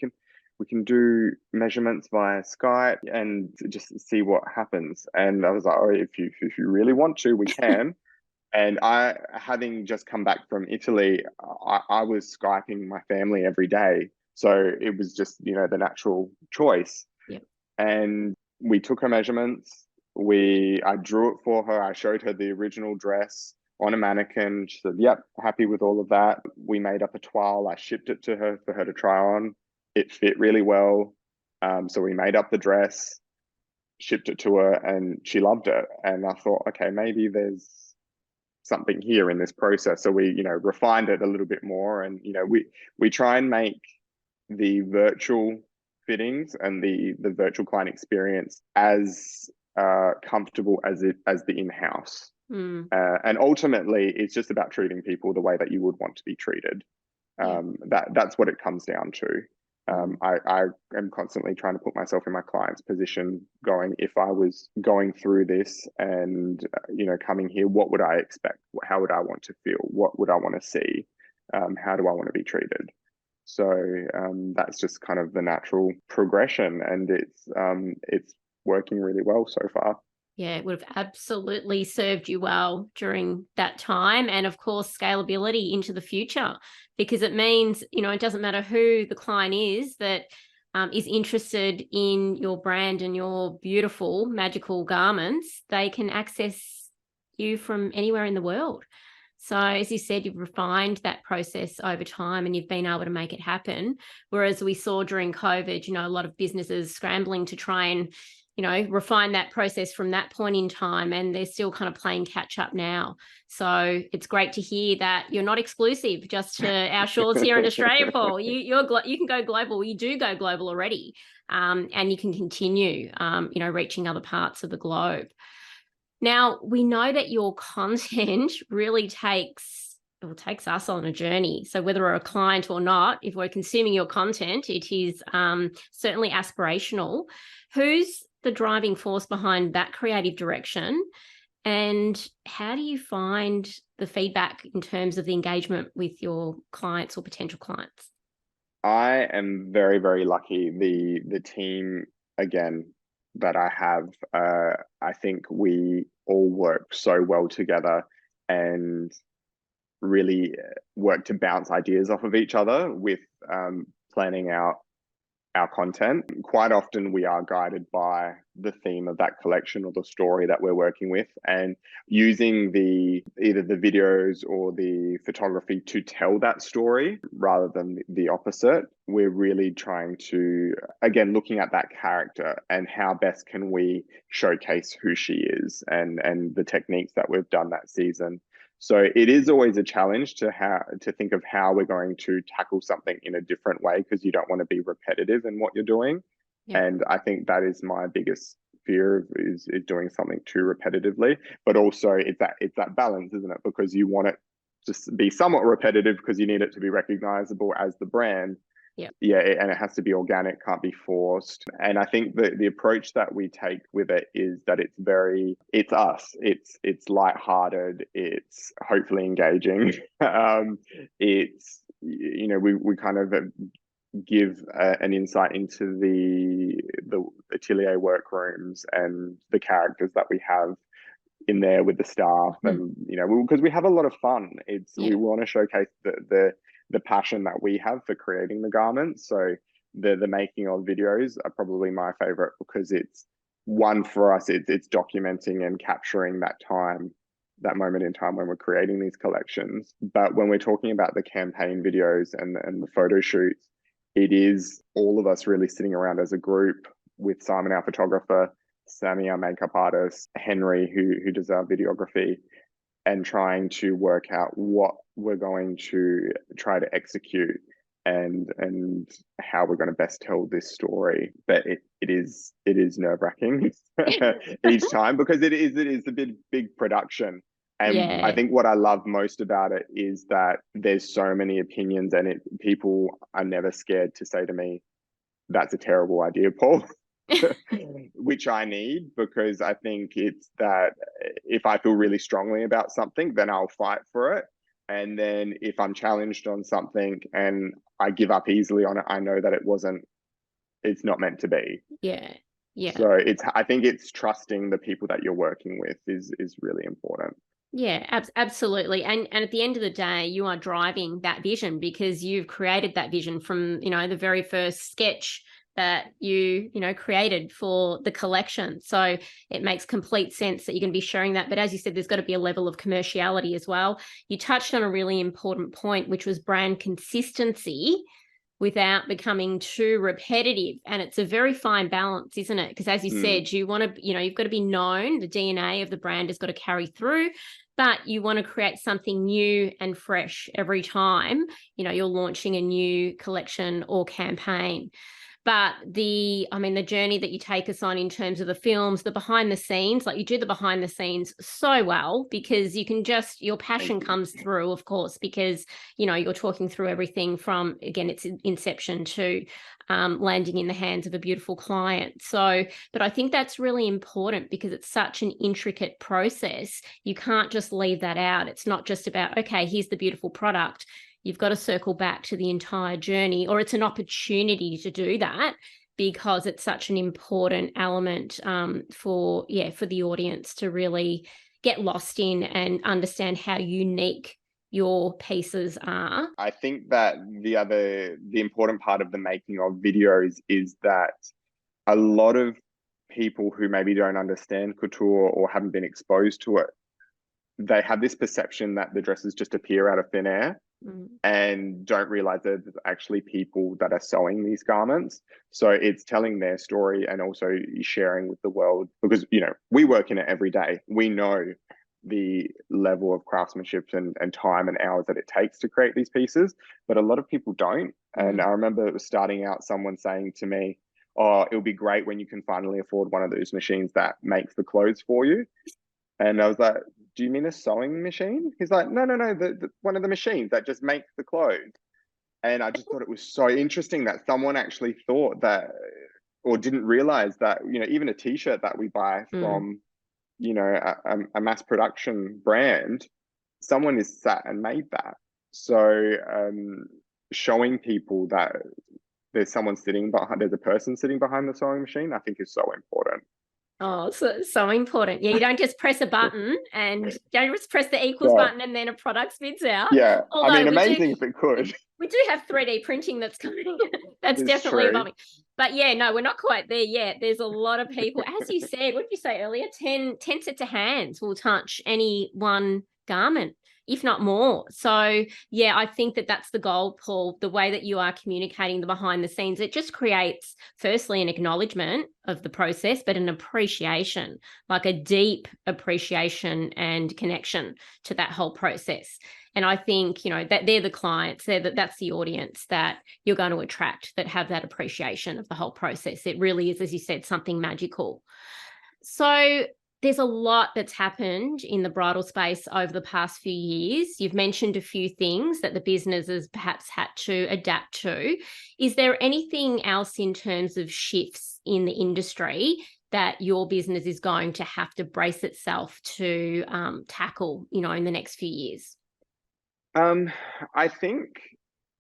can do measurements via Skype and just see what happens." And I was like, "Oh, if you really want to, we can." And having just come back from Italy, I was Skyping my family every day. So it was just, the natural choice. Yep. And we took her measurements. I drew it for her. I showed her the original dress on a mannequin. She said, "Yep, happy with all of that." We made up a toile. I shipped it to her for her to try on. It fit really well. So we made up the dress, shipped it to her, and she loved it. And I thought, okay, maybe there's something here in this process. So we, refined it a little bit more. And, we try and make the virtual fittings and the virtual client experience as comfortable as the in-house. And ultimately, it's just about treating people the way that you would want to be treated. That's what it comes down to. I am constantly trying to put myself in my client's position, going, if I was going through this and, coming here, what would I expect? How would I want to feel? What would I want to see? How do I want to be treated? So that's just kind of the natural progression, and it's working really well so far. Yeah, it would have absolutely served you well during that time. And of course, scalability into the future, because it means, it doesn't matter who the client is that is interested in your brand and your beautiful, magical garments, they can access you from anywhere in the world. So as you said, you've refined that process over time and you've been able to make it happen. Whereas we saw during COVID, a lot of businesses scrambling to try and refine that process from that point in time, and they're still kind of playing catch up now. So it's great to hear that you're not exclusive just to our shores here in Australia, Paul. You can go global. You do go global already, and you can continue, reaching other parts of the globe. Now, we know that your content really takes us on a journey. So whether we're a client or not, if we're consuming your content, it is certainly aspirational. Who's the driving force behind that creative direction? And how do you find the feedback in terms of the engagement with your clients or potential clients? I am very, very lucky. The team, again, that I have, I think we all work so well together and really work to bounce ideas off of each other with planning out our content. Quite often we are guided by the theme of that collection or the story that we're working with, and using either the videos or the photography to tell that story rather than the opposite. We're really trying to, again, looking at that character and how best can we showcase who she is and the techniques that we've done that season. So it is always a challenge to think of how we're going to tackle something in a different way, because you don't want to be repetitive in what you're doing. Yeah. And I think that is my biggest fear is doing something too repetitively. But also it's that balance, isn't it? Because you want it to be somewhat repetitive because you need it to be recognizable as the brand. Yeah, and it has to be organic, can't be forced. And I think the approach that we take with it is that it's us. It's lighthearted. It's hopefully engaging. It's, we kind of give an insight into the atelier workrooms and the characters that we have in there with the staff, and because we have a lot of fun. We want to showcase the passion that we have for creating the garments. So the making of videos are probably my favorite, because it's one, for us, it's documenting and capturing that moment in time when we're creating these collections. But when we're talking about the campaign videos and the photo shoots, it is all of us really sitting around as a group with Simon, our photographer, Sammy, our makeup artist, Henry, who does our videography, and trying to work out what we're going to try to execute and how we're going to best tell this story. But it is nerve-wracking each time, because it is a big production. And I think what I love most about it is that there's so many opinions, and people are never scared to say to me, "That's a terrible idea, Paul." Which I need, because I think it's that if I feel really strongly about something, then I'll fight for it. And then if I'm challenged on something and I give up easily on it, I know that it's not meant to be. Yeah. So I think it's trusting the people that you're working with is really important. Yeah, absolutely. And at the end of the day, you are driving that vision, because you've created that vision from, the very first sketch that you created for the collection. So it makes complete sense that you're going to be sharing that. But as you said, there's got to be a level of commerciality as well. You touched on a really important point, which was brand consistency without becoming too repetitive. And it's a very fine balance, isn't it? Because as you said, you want to, you've got to be known. The DNA of the brand has got to carry through, but you want to create something new and fresh every time, you're launching a new collection or campaign. But the journey that you take us on in terms of the films, the behind the scenes, like you do the behind the scenes so well, because you can your passion comes through, of course, because, you're talking through everything from, again, it's inception to landing in the hands of a beautiful client. So, but I think that's really important, because it's such an intricate process. You can't just leave that out. It's not just about, okay, here's the beautiful product. You've got to circle back to the entire journey, or it's an opportunity to do that, because it's such an important element for the audience to really get lost in and understand how unique your pieces are. I think that the important part of the making of videos is that a lot of people who maybe don't understand couture or haven't been exposed to it, they have this perception that the dresses just appear out of thin air. And don't realize that there's actually people that are sewing these garments. So it's telling their story and also sharing with the world, because we work in it every day. We know the level of craftsmanship and time and hours that it takes to create these pieces, but a lot of people don't. And I remember it was starting out, someone saying to me, "Oh, it'll be great when you can finally afford one of those machines that makes the clothes for you." And I was like, "Do you mean a sewing machine?" He's like, no, the one of the machines that just makes the clothes. And I just thought it was so interesting that someone actually thought that, or didn't realize that, even a t-shirt that we buy from, a mass production brand, someone is sat and made that. So showing people that there's a person sitting behind the sewing machine, I think is so important. Oh, so important. Yeah, you don't just press a button and don't just press the equals Yeah, button and then a product spits out. yeah. I Although mean, amazing if it could. we do have 3D printing that's coming. That's It's definitely true. evolving. But yeah, no, we're not quite there yet. There's a lot of people, as you said, what did you say earlier? 10 sets of hands will touch any one garment, if not more. So yeah, I think that that's the goal, Paul, the way that you are communicating the behind the scenes. It just creates, firstly, an acknowledgement of the process, but an appreciation, like a deep appreciation and connection to that whole process. And I think, that they're the clients, that's the audience that you're going to attract, that have that appreciation of the whole process. It really is, as you said, something magical. So there's a lot that's happened in the bridal space over the past few years. You've mentioned a few things that the business has perhaps had to adapt to. Is there anything else in terms of shifts in the industry that your business is going to have to brace itself to tackle, in the next few years? I think,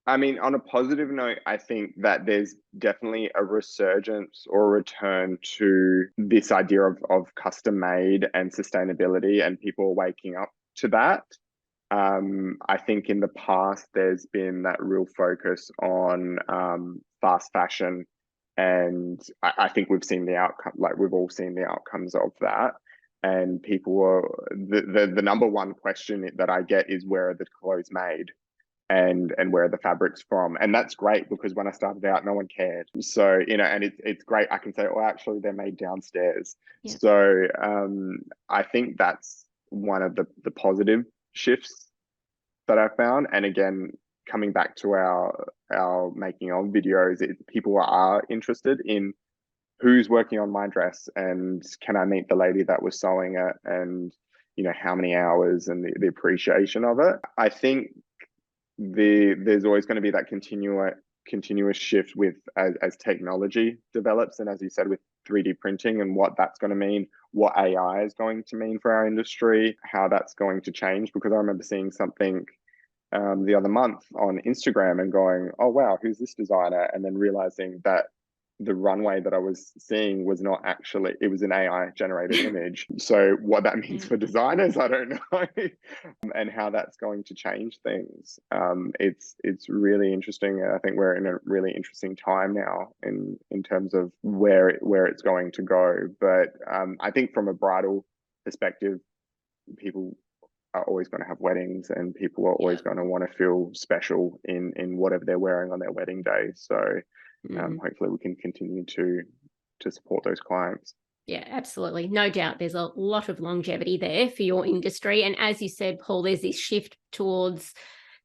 I mean, on a positive note, I think that there's definitely a resurgence or a return to this idea of custom made and sustainability, and people are waking up to that. I think in the past, there's been that real focus on fast fashion. And I think we've seen the outcome, like we've all seen the outcomes of that. And people are, the number one question that I get is, where are the clothes made? And where are the fabrics from? And that's great, because when I started out, no one cared. So, and it's great. I can say, oh, actually, they're made downstairs. Yeah. So I think that's one of the positive shifts that I found. And again, coming back to our making of videos, people are interested in who's working on my dress, and can I meet the lady that was sewing it, and how many hours, and the appreciation of it. I think there's always going to be that continuous shift with as technology develops, and as you said, with 3D printing and what that's going to mean, what AI is going to mean for our industry, how that's going to change. Because I remember seeing something the other month on Instagram and going, oh wow, who's this designer? And then realizing that the runway that I was seeing was not actually, it was an AI generated image. So what that means for designers, I don't know. And how that's going to change things. It's really interesting. I think we're in a really interesting time now in terms of where it's going to go. But I think from a bridal perspective, people are always going to have weddings, and people are always going to want to feel special in whatever they're wearing on their wedding day. So hopefully we can continue to support those clients. Yeah, absolutely. No doubt there's a lot of longevity there for your industry. And as you said, Paul, there's this shift towards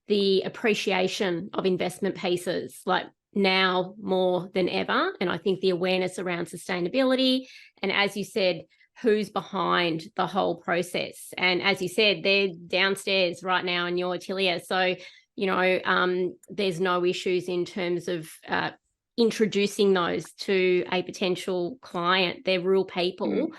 the appreciation of investment pieces, like now more than ever. And I think the awareness around sustainability, and as you said, who's behind the whole process. And as you said, they're downstairs right now in your atelier. So, there's no issues in terms of introducing those to a potential client. They're real people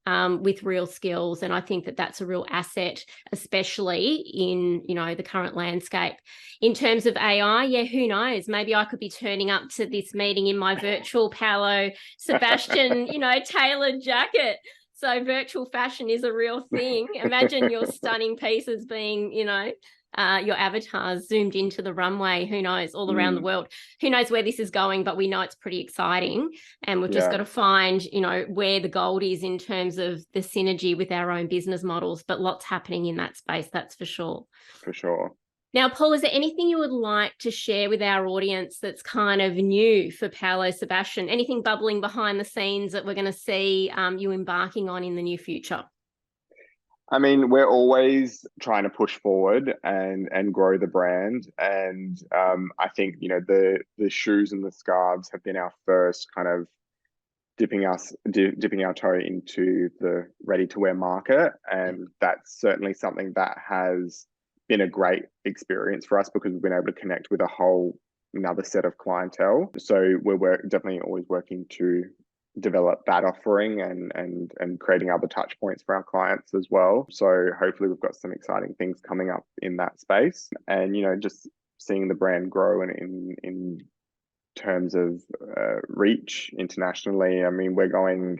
with real skills. And I think that that's a real asset, especially in, the current landscape. In terms of AI, yeah, who knows? Maybe I could be turning up to this meeting in my virtual Paolo Sebastian, tailored jacket. So virtual fashion is a real thing. Imagine your stunning pieces being, your avatars zoomed into the runway, who knows, all around the world. Who knows where this is going, but we know it's pretty exciting. And we've just got to find, where the gold is in terms of the synergy with our own business models. But lots happening in that space, that's for sure. For sure. Now, Paul, is there anything you would like to share with our audience that's kind of new for Paolo Sebastian? Anything bubbling behind the scenes that we're going to see you embarking on in the near future? I mean, we're always trying to push forward and grow the brand. And I think, the shoes and the scarves have been our first kind of dipping our toe into the ready-to-wear market. And that's certainly something that has been a great experience for us, because we've been able to connect with a whole another set of clientele. So we're definitely always working to develop that offering and creating other touch points for our clients as well. So hopefully we've got some exciting things coming up in that space, and just seeing the brand grow and in terms of reach internationally. I mean, we're going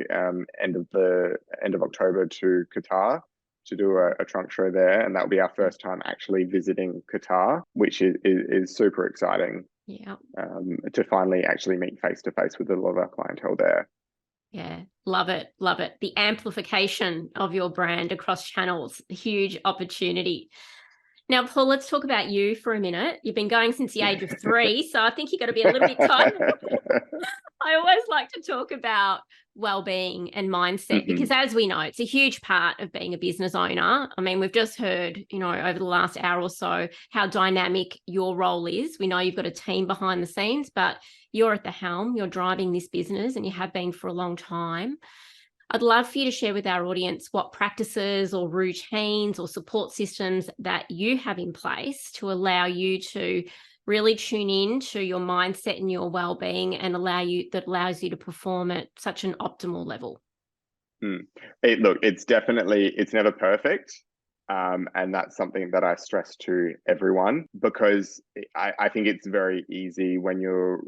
end of October to Qatar to do a trunk show there, and that'll be our first time actually visiting Qatar, which is super exciting. Yeah. To finally actually meet face to face with a lot of our clientele there. Yeah, love it, love it. The amplification of your brand across channels, a huge opportunity. Now, Paul, let's talk about you for a minute. You've been going since the age of 3, so I think you've got to be a little bit tight. I always like to talk about well-being and mindset because, as we know, it's a huge part of being a business owner. I mean, we've just heard, over the last hour or so, how dynamic your role is. We know you've got a team behind the scenes, but you're at the helm, you're driving this business, and you have been for a long time. I'd love for you to share with our audience what practices or routines or support systems that you have in place to allow you to really tune in to your mindset and your well-being and allows you to perform at such an optimal level. Look, it's never perfect. And that's something that I stress to everyone, because I think it's very easy when you're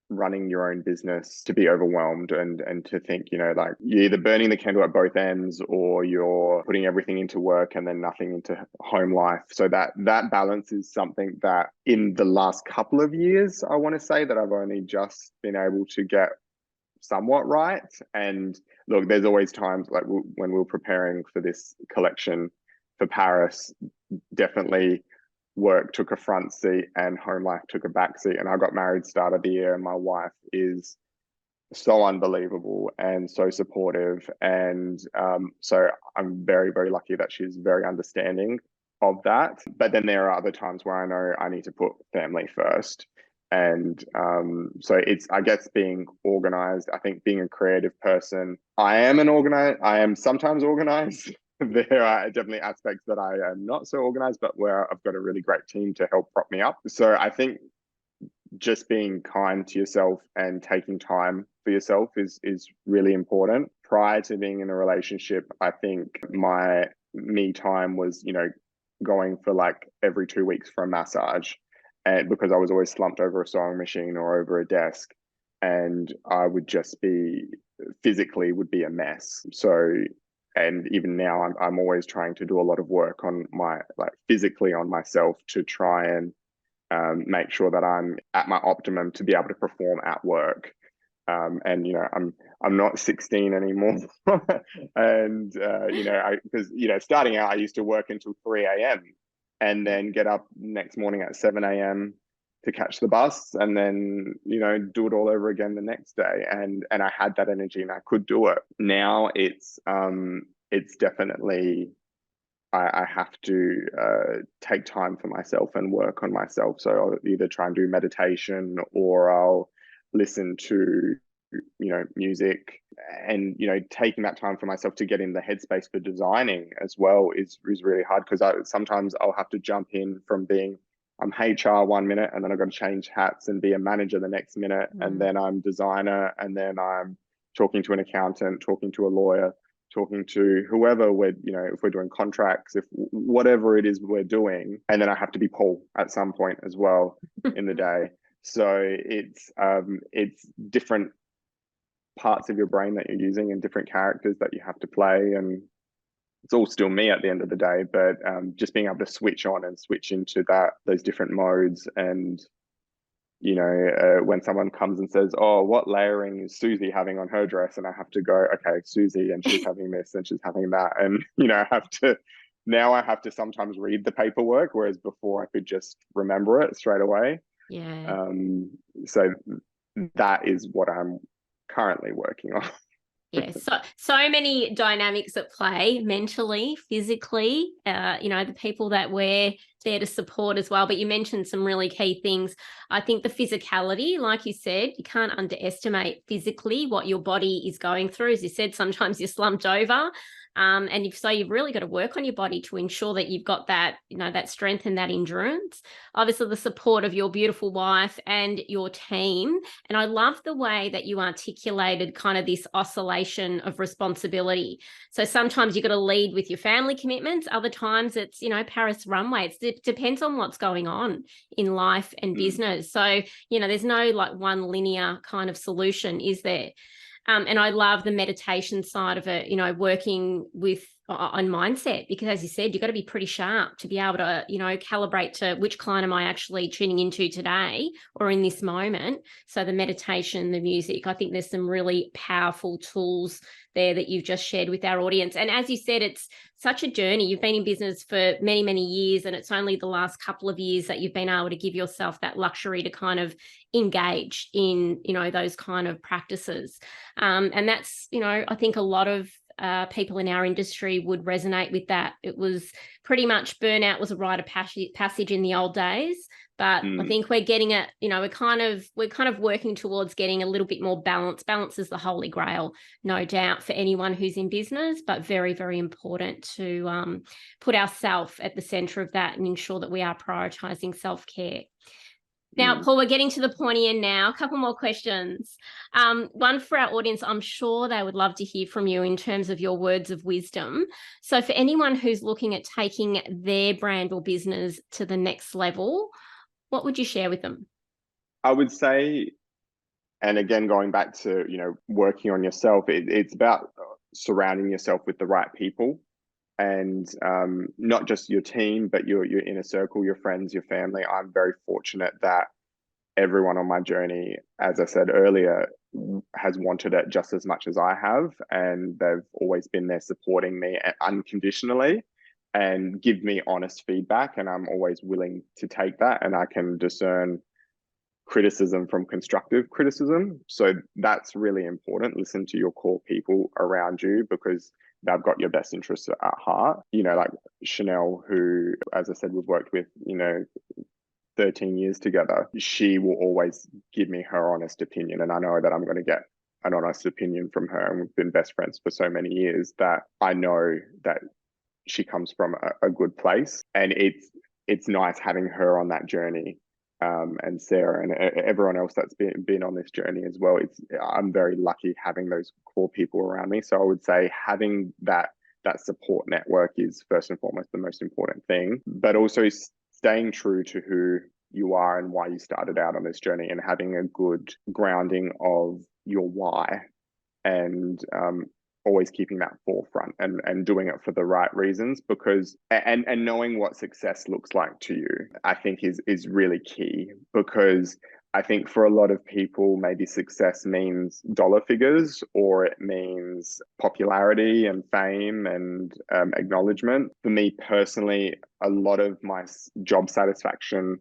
running your own business to be overwhelmed and to think, like you're either burning the candle at both ends or you're putting everything into work and then nothing into home life. So that balance is something that in the last couple of years, I want to say that I've only just been able to get somewhat right. And look, there's always times like when we were preparing for this collection for Paris, definitely work took a front seat and home life took a back seat. And I got married start of the year, and my wife is so unbelievable and so supportive. And so I'm very, very lucky that she's very understanding of that. But then there are other times where I know I need to put family first. And so it's, I guess, being organized. I think being a creative person, I am sometimes organized. There are definitely aspects that I am not so organized, but where I've got a really great team to help prop me up. So I think just being kind to yourself and taking time for yourself is really important. Prior to being in a relationship, I think my me time was, going for like every 2 weeks for a massage, and because I was always slumped over a sewing machine or over a desk, and I would just be physically would be a mess. So, and even now I'm always trying to do a lot of work on physically on myself to try and make sure that I'm at my optimum to be able to perform at work. And I'm not 16 anymore, and because starting out I used to work until 3 a.m. and then get up next morning at 7 a.m. to catch the bus, and then do it all over again the next day. And I had that energy and I could do it. Now it's definitely I have to take time for myself and work on myself. So I'll either try and do meditation, or I'll listen to music, and taking that time for myself to get in the headspace for designing as well is really hard, because sometimes I'll have to jump in from being I'm HR 1 minute, and then I've got to change hats and be a manager the next minute, and then I'm designer, and then I'm talking to an accountant, talking to a lawyer, talking to whoever if we're doing contracts, if whatever it is we're doing, and then I have to be Paul at some point as well in the day. So it's different parts of your brain that you're using and different characters that you have to play, and it's all still me at the end of the day. But just being able to switch on and switch into those different modes. And when someone comes and says, oh, what layering is Susie having on her dress, and I have to go, okay, Susie, and she's having this and she's having that, and I have to sometimes read the paperwork, whereas before I could just remember it straight away. So that is what I'm currently working on. Yeah, so many dynamics at play, mentally, physically, the people that we're there to support as well. But you mentioned some really key things. I think the physicality, like you said, you can't underestimate physically what your body is going through. As you said, sometimes you're slumped over. And if so, you've really got to work on your body to ensure that you've got that, that strength and that endurance. Obviously, the support of your beautiful wife and your team. And I love the way that you articulated kind of this oscillation of responsibility. So sometimes you've got to lead with your family commitments. Other times it's, Paris runway. It depends on what's going on in life and business. So, there's no like one linear kind of solution, is there? And I love the meditation side of it, working with on mindset, because as you said, you've got to be pretty sharp to be able to, calibrate to which client am I actually tuning into today or in this moment. So the meditation, the music, I think there's some really powerful tools there that you've just shared with our audience. And as you said, it's such a journey. You've been in business for many, many years, and it's only the last couple of years that you've been able to give yourself that luxury to kind of engage in, those kind of practices. And that's, I think a lot of people in our industry would resonate with that. It was pretty much burnout was a rite of passage in the old days, but I think we're getting it, we're kind of working towards getting a little bit more balance. Balance is the holy grail, no doubt, for anyone who's in business, but very, very important to put ourselves at the center of that and ensure that we are prioritizing self-care. Now, Paul, we're getting to the pointy end now. A couple more questions. One for our audience, I'm sure they would love to hear from you in terms of your words of wisdom. So for anyone who's looking at taking their brand or business to the next level, what would you share with them? I would say, and again, going back to, working on yourself, it's about surrounding yourself with the right people. And not just your team, but your inner circle, your friends, your family. I'm very fortunate that everyone on my journey, as I said earlier, has wanted it just as much as I have. And they've always been there supporting me unconditionally and give me honest feedback. And I'm always willing to take that. And I can discern criticism from constructive criticism. So that's really important. Listen to your core people around you, because they've got your best interests at heart. Like Chanel, who, as I said, we've worked with, 13 years together. She will always give me her honest opinion. And I know that I'm going to get an honest opinion from her. And we've been best friends for so many years that I know that she comes from a good place. And it's nice having her on that journey. And Sarah and everyone else that's been on this journey as well. I'm very lucky having those core people around me. So I would say having that support network is first and foremost the most important thing, but also staying true to who you are and why you started out on this journey, and having a good grounding of your why, and always keeping that forefront and doing it for the right reasons, because and knowing what success looks like to you, I think is really key, because I think for a lot of people, maybe success means dollar figures, or it means popularity and fame and acknowledgement. For me personally, a lot of my job satisfaction,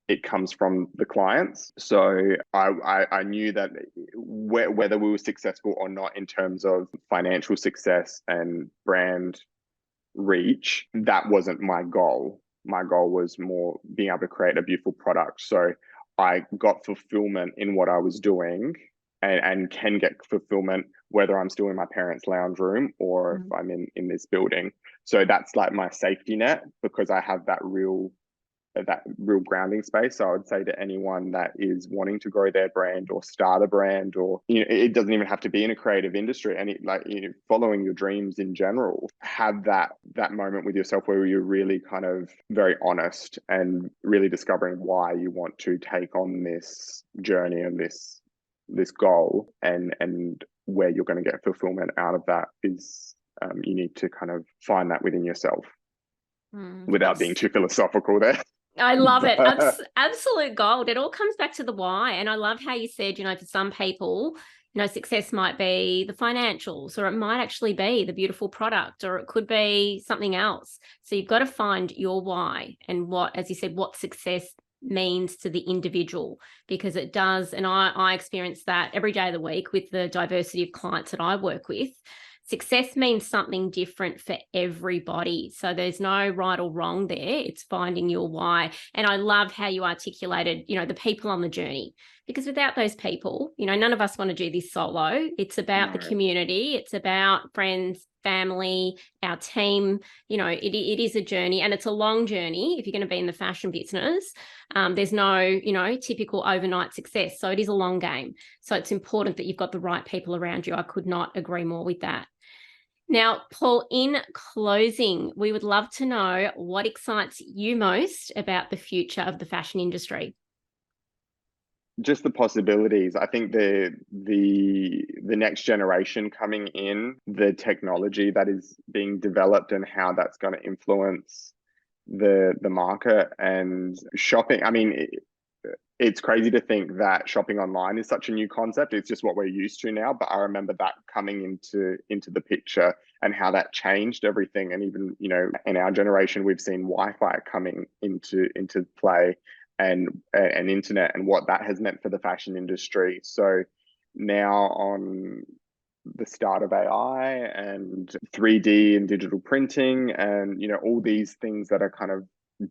it comes from the clients. So I knew that whether we were successful or not in terms of financial success and brand reach, that wasn't my goal. My goal was more being able to create a beautiful product. So I got fulfillment in what I was doing, and can get fulfillment whether I'm still in my parents' lounge room or if I'm in this building. So that's like my safety net, because I have that real grounding space. So I would say to anyone that is wanting to grow their brand or start a brand, or it doesn't even have to be in a creative industry, and following your dreams in general, have that moment with yourself where you're really kind of very honest and really discovering why you want to take on this journey and this goal, and where you're going to get fulfillment out of that is you need to kind of find that within yourself without being too philosophical there. I love it. Absolute gold. It all comes back to the why. And I love how you said, for some people, success might be the financials, or it might actually be the beautiful product, or it could be something else. So you've got to find your why, and what, as you said, what success means to the individual, because it does. And I experience that every day of the week with the diversity of clients that I work with. Success means something different for everybody. So there's no right or wrong there. It's finding your why. And I love how you articulated, the people on the journey, Because without those people, none of us want to do this solo. It's about the community. It's about friends, family, our team. It is a journey, and it's a long journey if you're going to be in the fashion business. There's no, typical overnight success. So it is a long game. So it's important that you've got the right people around you. I could not agree more with that. Now, Paul, in closing, we would love to know what excites you most about the future of the fashion industry. Just the possibilities. I think the next generation coming in, the technology that is being developed and how that's going to influence the market and shopping. I mean, it's crazy to think that shopping online is such a new concept. It's just what we're used to now. But I remember that coming into the picture and how that changed everything. And even, in our generation, we've seen Wi-Fi coming into play, and internet, and what that has meant for the fashion industry. So now, on the start of AI and 3D and digital printing, and all these things that are kind of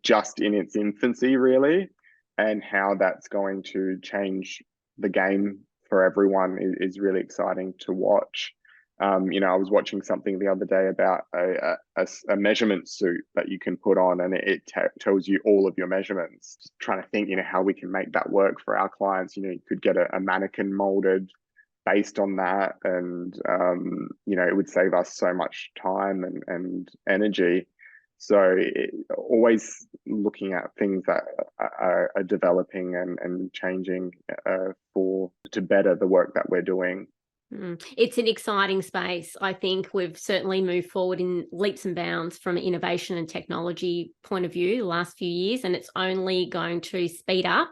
just in its infancy, really, and how that's going to change the game for everyone is really exciting to watch. I was watching something the other day about a measurement suit that you can put on, and it tells you all of your measurements. Just trying to think, how we can make that work for our clients. You could get a mannequin molded based on that, and it would save us so much time and energy. So always looking at things that are developing and changing to better the work that we're doing. It's an exciting space. I think we've certainly moved forward in leaps and bounds from an innovation and technology point of view the last few years, and it's only going to speed up.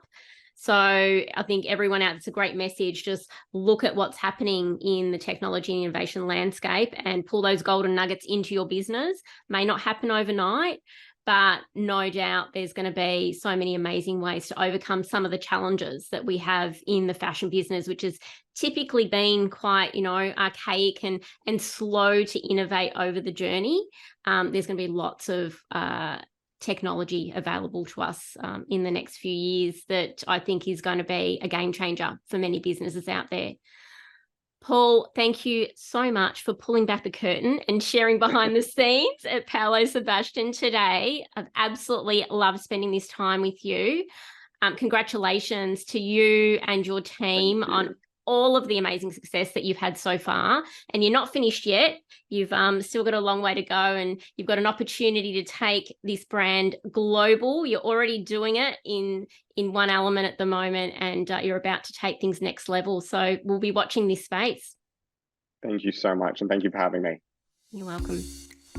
So I think everyone out, it's a great message. Just look at what's happening in the technology and innovation landscape and pull those golden nuggets into your business. May not happen overnight, but no doubt there's going to be so many amazing ways to overcome some of the challenges that we have in the fashion business, which has typically been quite, archaic and slow to innovate over the journey. There's going to be lots of technology available to us in the next few years that I think is going to be a game changer for many businesses out there. Paul, thank you so much for pulling back the curtain and sharing behind the scenes at Paolo Sebastian today. I've absolutely loved spending this time with you. Congratulations to you and your team on all of the amazing success that you've had so far. And you're not finished yet. You've still got a long way to go, and you've got an opportunity to take this brand global. You're already doing it in one element at the moment, and you're about to take things next level. So we'll be watching this space. Thank you so much, and thank you for having me. You're welcome.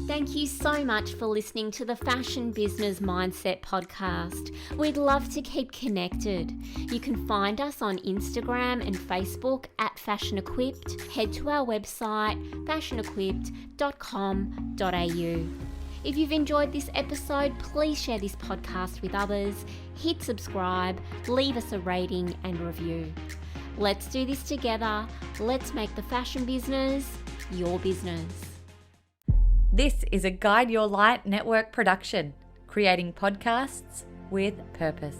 Thank you so much for listening to the Fashion Business Mindset podcast. We'd love to keep connected. You can find us on Instagram and Facebook at Fashion Equipped. Head to our website, fashionequipped.com.au. If you've enjoyed this episode, please share this podcast with others, hit subscribe, leave us a rating and review. Let's do this together. Let's make the fashion business your business. This is a Guide Your Light network production, creating podcasts with purpose.